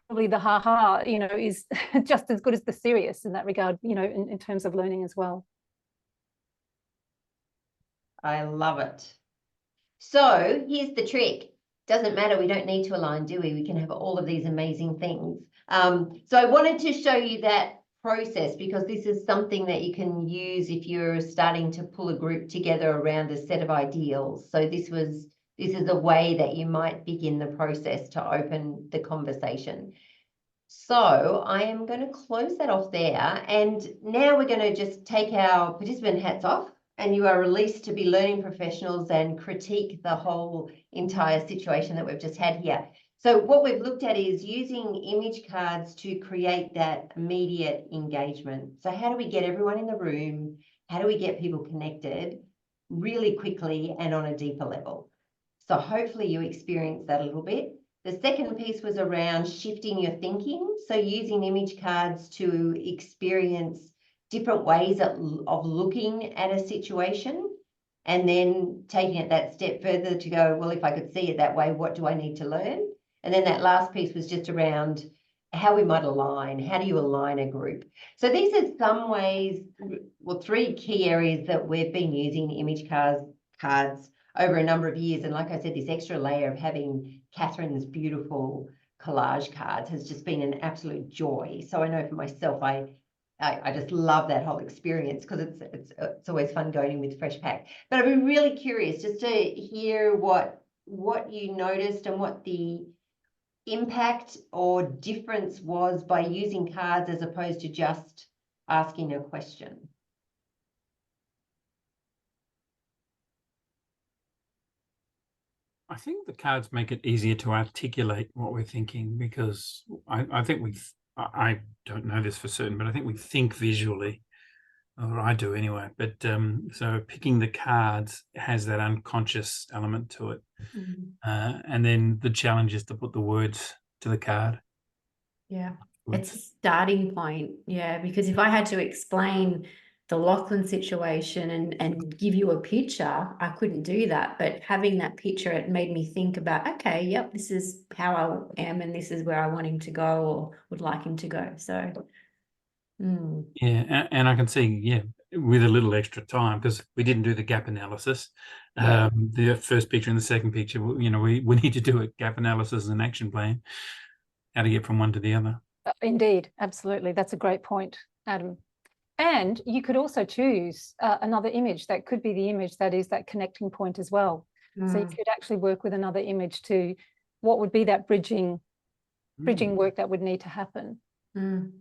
probably the ha-ha, is just as good as the serious in that regard, in terms of learning as well. I love it. So here's the trick. Doesn't matter, we don't need to align, do we? We can have all of these amazing things. So I wanted to show you that process, because this is something that you can use if you're starting to pull a group together around a set of ideals. So this is a way that you might begin the process to open the conversation. So I am going to close that off there. And now we're going to just take our participant hats off, and you are released to be learning professionals and critique the whole entire situation that we've just had here. So what we've looked at is using image cards to create that immediate engagement. So how do we get everyone in the room? How do we get people connected really quickly and on a deeper level? So hopefully you experienced that a little bit. The second piece was around shifting your thinking. So using image cards to experience different ways of looking at a situation, and then taking it that step further to go, well, if I could see it that way, what do I need to learn? And then that last piece was just around how we might align. How do you align a group? So these are some ways, well, 3 key areas that we've been using image cards over a number of years. And like I said, this extra layer of having Catherine's beautiful collage cards has just been an absolute joy. So I know for myself, I just love that whole experience, because it's always fun going in with fresh pack. But I'd be really curious just to hear what you noticed and what the impact or difference was by using cards as opposed to just asking a question. I think the cards make it easier to articulate what we're thinking, because I think I don't know this for certain, but I think we think visually, or I do anyway. But so picking the cards has that unconscious element to it. And then the challenge is to put the words to the card. Yeah, it's a starting point. Yeah, because if I had to explain the Lachlan situation and give you a picture, I couldn't do that. But having that picture, it made me think about, okay, yep, this is how I am and this is where I want him to go or would like him to go. So, yeah, and I can see, yeah, with a little extra time, because we didn't do the gap analysis. Yeah. The first picture and the second picture, we need to do a gap analysis and action plan, how to get from one to the other. Indeed, absolutely. That's a great point, Adam. And you could also choose another image that could be the image that is that connecting point as well. So you could actually work with another image to what would be that bridging work that would need to happen. And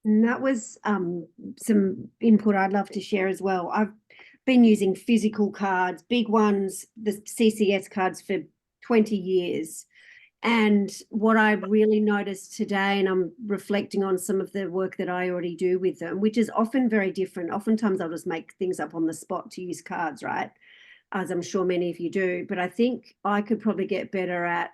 that was some input I'd love to share as well. I've been using physical cards, big ones, the CCS cards for 20 years. And what I really noticed today, and I'm reflecting on some of the work that I already do with them, which is often very different. Oftentimes I'll just make things up on the spot to use cards, right? As I'm sure many of you do. But I think I could probably get better at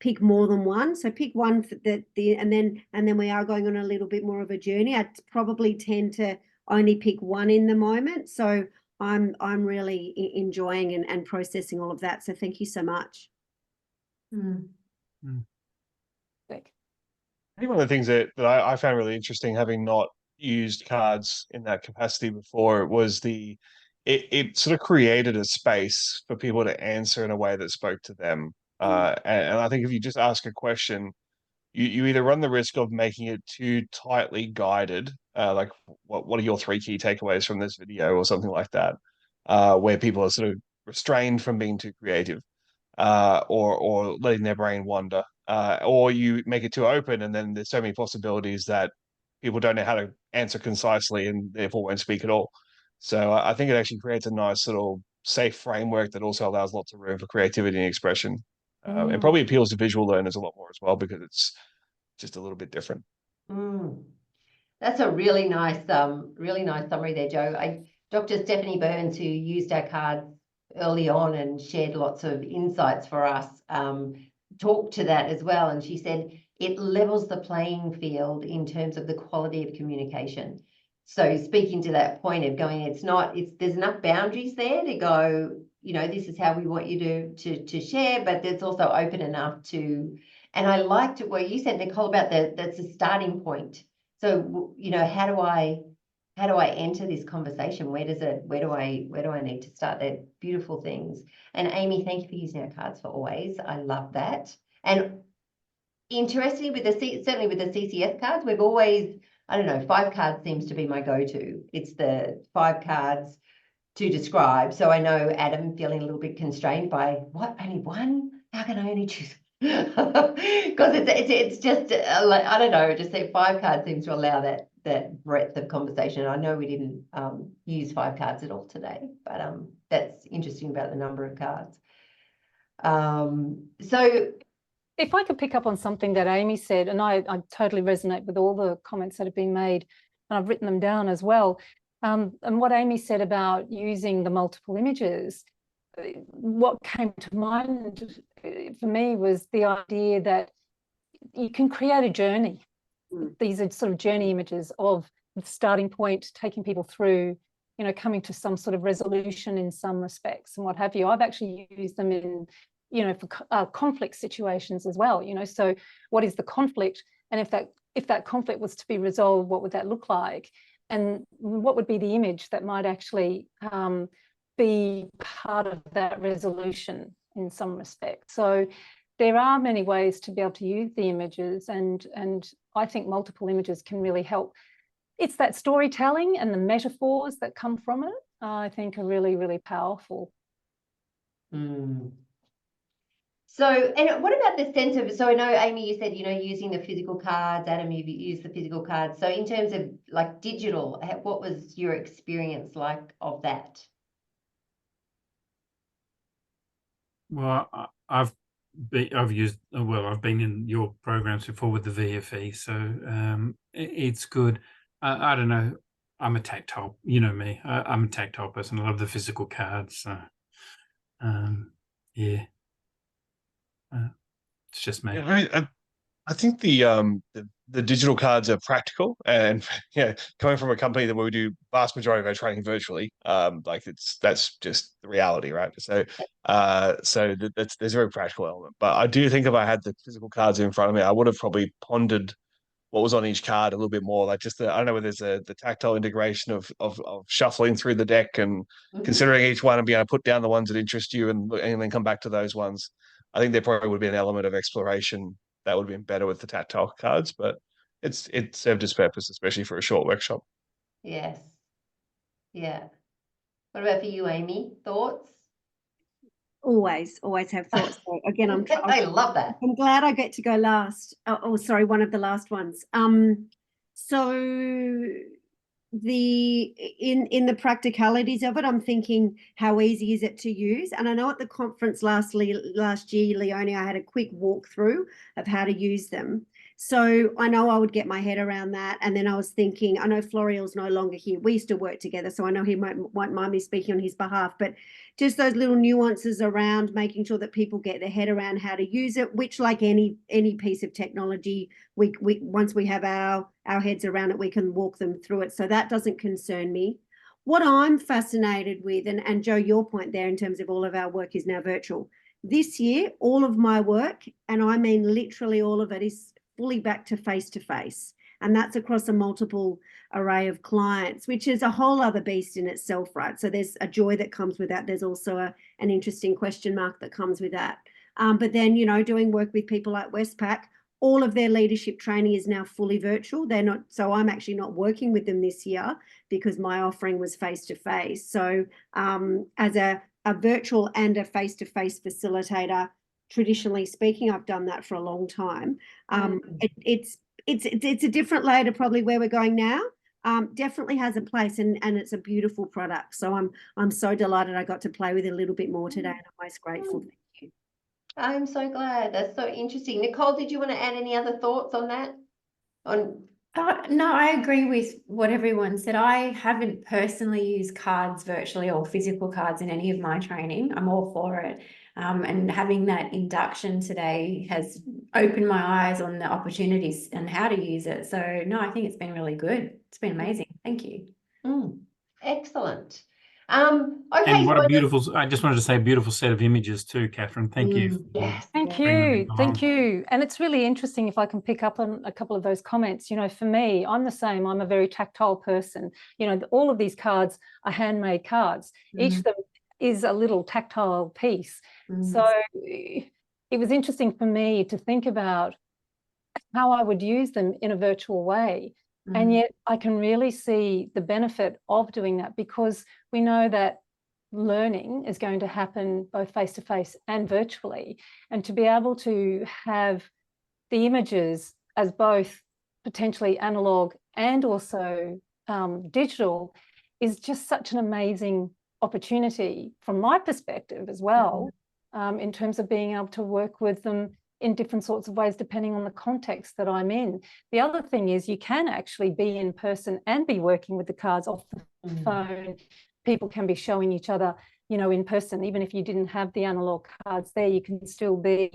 pick more than one. So pick one for and then we are going on a little bit more of a journey. I probably tend to only pick one in the moment. So I'm really enjoying and processing all of that. So thank you so much. I think one of the things that I found really interesting, having not used cards in that capacity before, was it sort of created a space for people to answer in a way that spoke to them. And I think if you just ask a question, you either run the risk of making it too tightly guided, like what are your 3 key takeaways from this video or something like that, where people are sort of restrained from being too creative. Or letting their brain wander, or you make it too open, and then there's so many possibilities that people don't know how to answer concisely and therefore won't speak at all. So I think it actually creates a nice little safe framework that also allows lots of room for creativity and expression, and probably appeals to visual learners a lot more as well, because it's just a little bit different. That's a really nice summary there, Joe. Dr. Stephanie Burns, who used our cards early on and shared lots of insights for us, talked to that as well. And she said it levels the playing field in terms of the quality of communication. So speaking to that point of going, there's enough boundaries there to go, this is how we want you to share, but there's also open enough to, and I liked what you said, Nicole, about that's a starting point. So, how do I enter this conversation? Where do I need to start? They're beautiful things. And Amy, thank you for using our cards for always. I love that. And interestingly, certainly with the CCS cards, we've always, 5 cards seems to be my go-to. It's the 5 cards to describe. So I know Adam feeling a little bit constrained by what, only one? How can I only choose? Because it's just like, I don't know, just say 5 cards seems to allow that breadth of conversation. I know we didn't use 5 cards at all today, but that's interesting about the number of cards. So if I could pick up on something that Amy said, and I totally resonate with all the comments that have been made, and I've written them down as well. And what Amy said about using the multiple images, what came to mind for me was the idea that you can create a journey. These are sort of journey images of the starting point, taking people through, coming to some sort of resolution in some respects and what have you. I've actually used them in, for conflict situations as well. So what is the conflict? And if that conflict was to be resolved, what would that look like? And what would be the image that might actually be part of that resolution in some respect? So there are many ways to be able to use the images, and I think multiple images can really help. It's that storytelling and the metaphors that come from it, I think, are really, really powerful. So, and what about the sense of, so I know, Amy, you said, using the physical cards, Adam, you've used the physical cards. So in terms of like digital, what was your experience like of that? Well, I've been in your programs before with the VFE, so it's good. I don't know. I'm a tactile, you know me. I'm a tactile person. I love the physical cards. So, yeah, it's just me. Yeah, I think the digital cards are practical, and yeah, coming from a company that we do vast majority of our training virtually, like that's just the reality, right? So that's there's a very practical element. But I do think if I had the physical cards in front of me, I would have probably pondered what was on each card a little bit more. Like just I don't know whether there's the tactile integration of shuffling through the deck and considering each one and being able to put down the ones that interest you and then come back to those ones. I think there probably would be an element of exploration that would have been better with the tactile cards, but it served its purpose, especially for a short workshop. Yes. Yeah. What about for you, Amy? Thoughts? Always have thoughts. So again, I love that. I'm glad I get to go last. Oh, sorry, one of the last ones. So in the practicalities of it, I'm thinking how easy is it to use? And I know at the conference last year, Leonie, I had a quick walkthrough of how to use them. So I know I would get my head around that. And then I was thinking, I know Florial's no longer here. We used to work together, so I know he won't mind me speaking on his behalf, but just those little nuances around making sure that people get their head around how to use it, which like any piece of technology, we once we have our heads around it, we can walk them through it. So that doesn't concern me. What I'm fascinated with, and Joe, your point there in terms of all of our work is now virtual. This year, all of my work, and I mean literally all of it, is fully back to face-to-face. And that's across a multiple array of clients, which is a whole other beast in itself, right? So there's a joy that comes with that. There's also an interesting question mark that comes with that. But then, you know, doing work with people like Westpac, all of their leadership training is now fully virtual. They're not, so I'm actually not working with them this year because my offering was face-to-face. So as a virtual and a face-to-face facilitator, traditionally speaking, I've done that for a long time. It's a different layer to probably where we're going now. Definitely has a place, and it's a beautiful product. So I'm so delighted I got to play with it a little bit more today, and I'm most grateful. Thank you. I'm so glad. That's so interesting. Nicole, did you want to add any other thoughts on that? No, I agree with what everyone said. I haven't personally used cards virtually or physical cards in any of my training. I'm all for it. And having that induction today has opened my eyes on the opportunities and how to use it. So no, I think it's been really good. It's been amazing. Thank you. Excellent. Okay. And what a beautiful, I just wanted to say, beautiful set of images too, Catherine. Thank you. Yes. Thank you. Thank you. And it's really interesting if I can pick up on a couple of those comments. You know, for me, I'm the same. I'm a very tactile person. You know, all of these cards are handmade cards. Each of them is a little tactile piece. So it was interesting for me to think about how I would use them in a virtual way. And yet I can really see the benefit of doing that, because we know that learning is going to happen both face-to-face and virtually. And to be able to have the images as both potentially analog and also digital is just such an amazing opportunity from my perspective as well, in terms of being able to work with them in different sorts of ways, depending on the context that I'm in. The other thing is you can actually be in person and be working with the cards off the phone. People can be showing each other, you know, in person. Even if you didn't have the analog cards there, you can still be,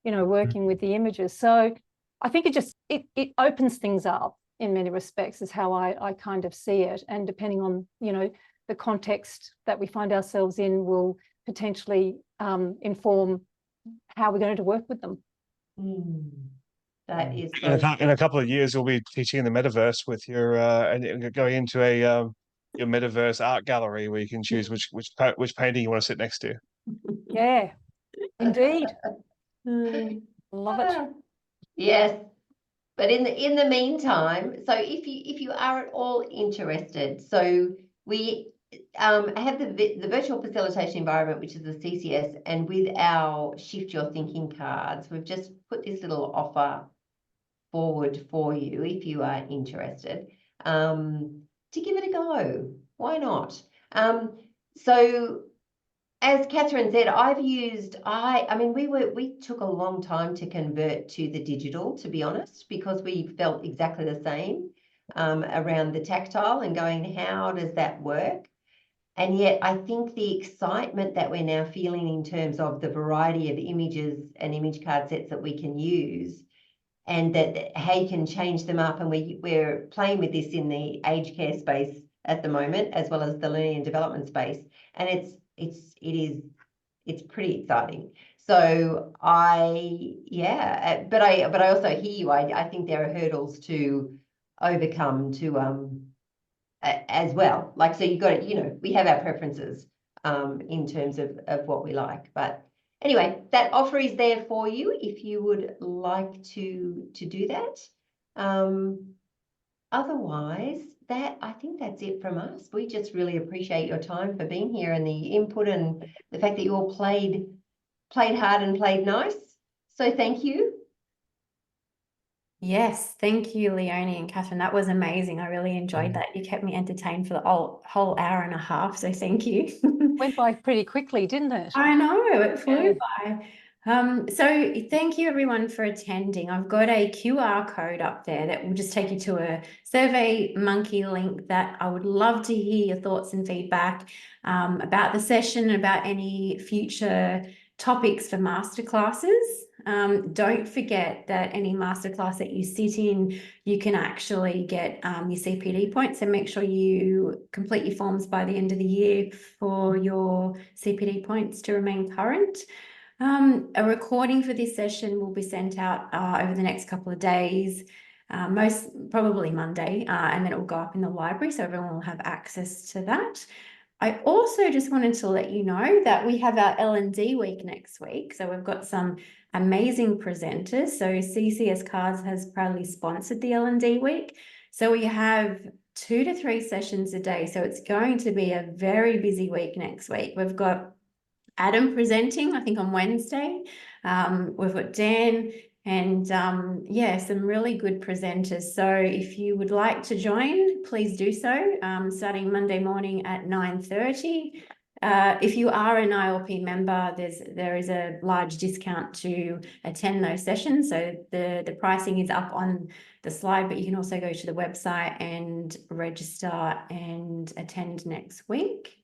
you know, working with the images. So I think it opens things up in many respects, is how I kind of see it. And depending on, you know, the context that we find ourselves in will potentially inform how we're going to work with them. That is in a couple of years, you'll be teaching in the metaverse with your and going into a your metaverse art gallery where you can choose which painting you want to sit next to. Yeah, indeed. Love it. Yes. But in the meantime, so if you are at all interested, so we have the virtual facilitation environment, which is the CCS, and with our Shift Your Thinking cards, we've just put this little offer forward for you if you are interested, to give it a go. Why not? So as Catherine said, I mean, we took a long time to convert to the digital, to be honest, because we felt exactly the same around the tactile and going, how does that work? And yet I think the excitement that we're now feeling in terms of the variety of images and image card sets that we can use, and that how you can change them up, and we're playing with this in the aged care space at the moment, as well as the learning and development space, and it's pretty exciting. So but I also hear you. I think there are hurdles to overcome as well. Like, so you've got to, you know, we have our preferences in terms of what we like, but anyway, that offer is there for you if you would like to do that. Otherwise, I think that's it from us. We just really appreciate your time for being here and the input and the fact that you all played hard and played nice. So thank you. Yes, thank you, Leonie and Catherine. That was amazing. I really enjoyed that. You kept me entertained for the whole hour and a half, so thank you. Went by pretty quickly, didn't it? I know, it flew Yeah. by. So thank you everyone for attending. I've got a QR code up there that will just take you to a Survey Monkey link that I would love to hear your thoughts and feedback about the session, about any future topics for masterclasses. Don't forget that any masterclass that you sit in, you can actually get your CPD points, and make sure you complete your forms by the end of the year for your CPD points to remain current. A recording for this session will be sent out over the next couple of days, most probably Monday, and then it will go up in the library, so everyone will have access to that. I also just wanted to let you know that we have our L&D week next week. So we've got some amazing presenters. So CCS Cards has proudly sponsored the L&D week. So we have 2 to 3 sessions a day. So it's going to be a very busy week next week. We've got Adam presenting, I think on Wednesday. We've got Dan and some really good presenters. So if you would like to join, please do so, starting Monday morning at 9:30. If you are an ILP member, there is a large discount to attend those sessions. So the pricing is up on the slide, but you can also go to the website and register and attend next week.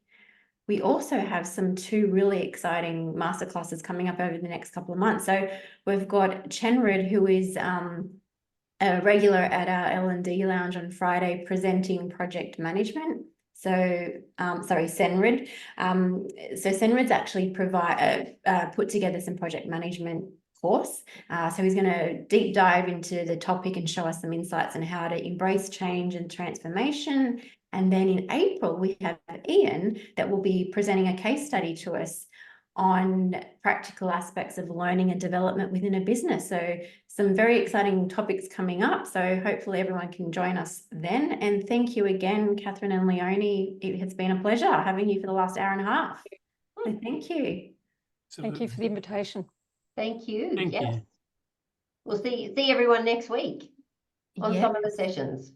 We also have 2 really exciting masterclasses coming up over the next couple of months. So we've got Chenrid, who is a regular at our L&D lounge on Friday, presenting project management. So, Senrid. So Senrid's actually put together some project management course. So he's going to deep dive into the topic and show us some insights on how to embrace change and transformation. And then in April, we have Ian that will be presenting a case study to us on practical aspects of learning and development within a business. So some very exciting topics coming up. So hopefully everyone can join us then. And thank you again, Catherine and Leonie. It has been a pleasure having you for the last hour and a half. So thank you. Thank you for the invitation. Thank you. Thank Yes. you. We'll see everyone next week on some of the sessions.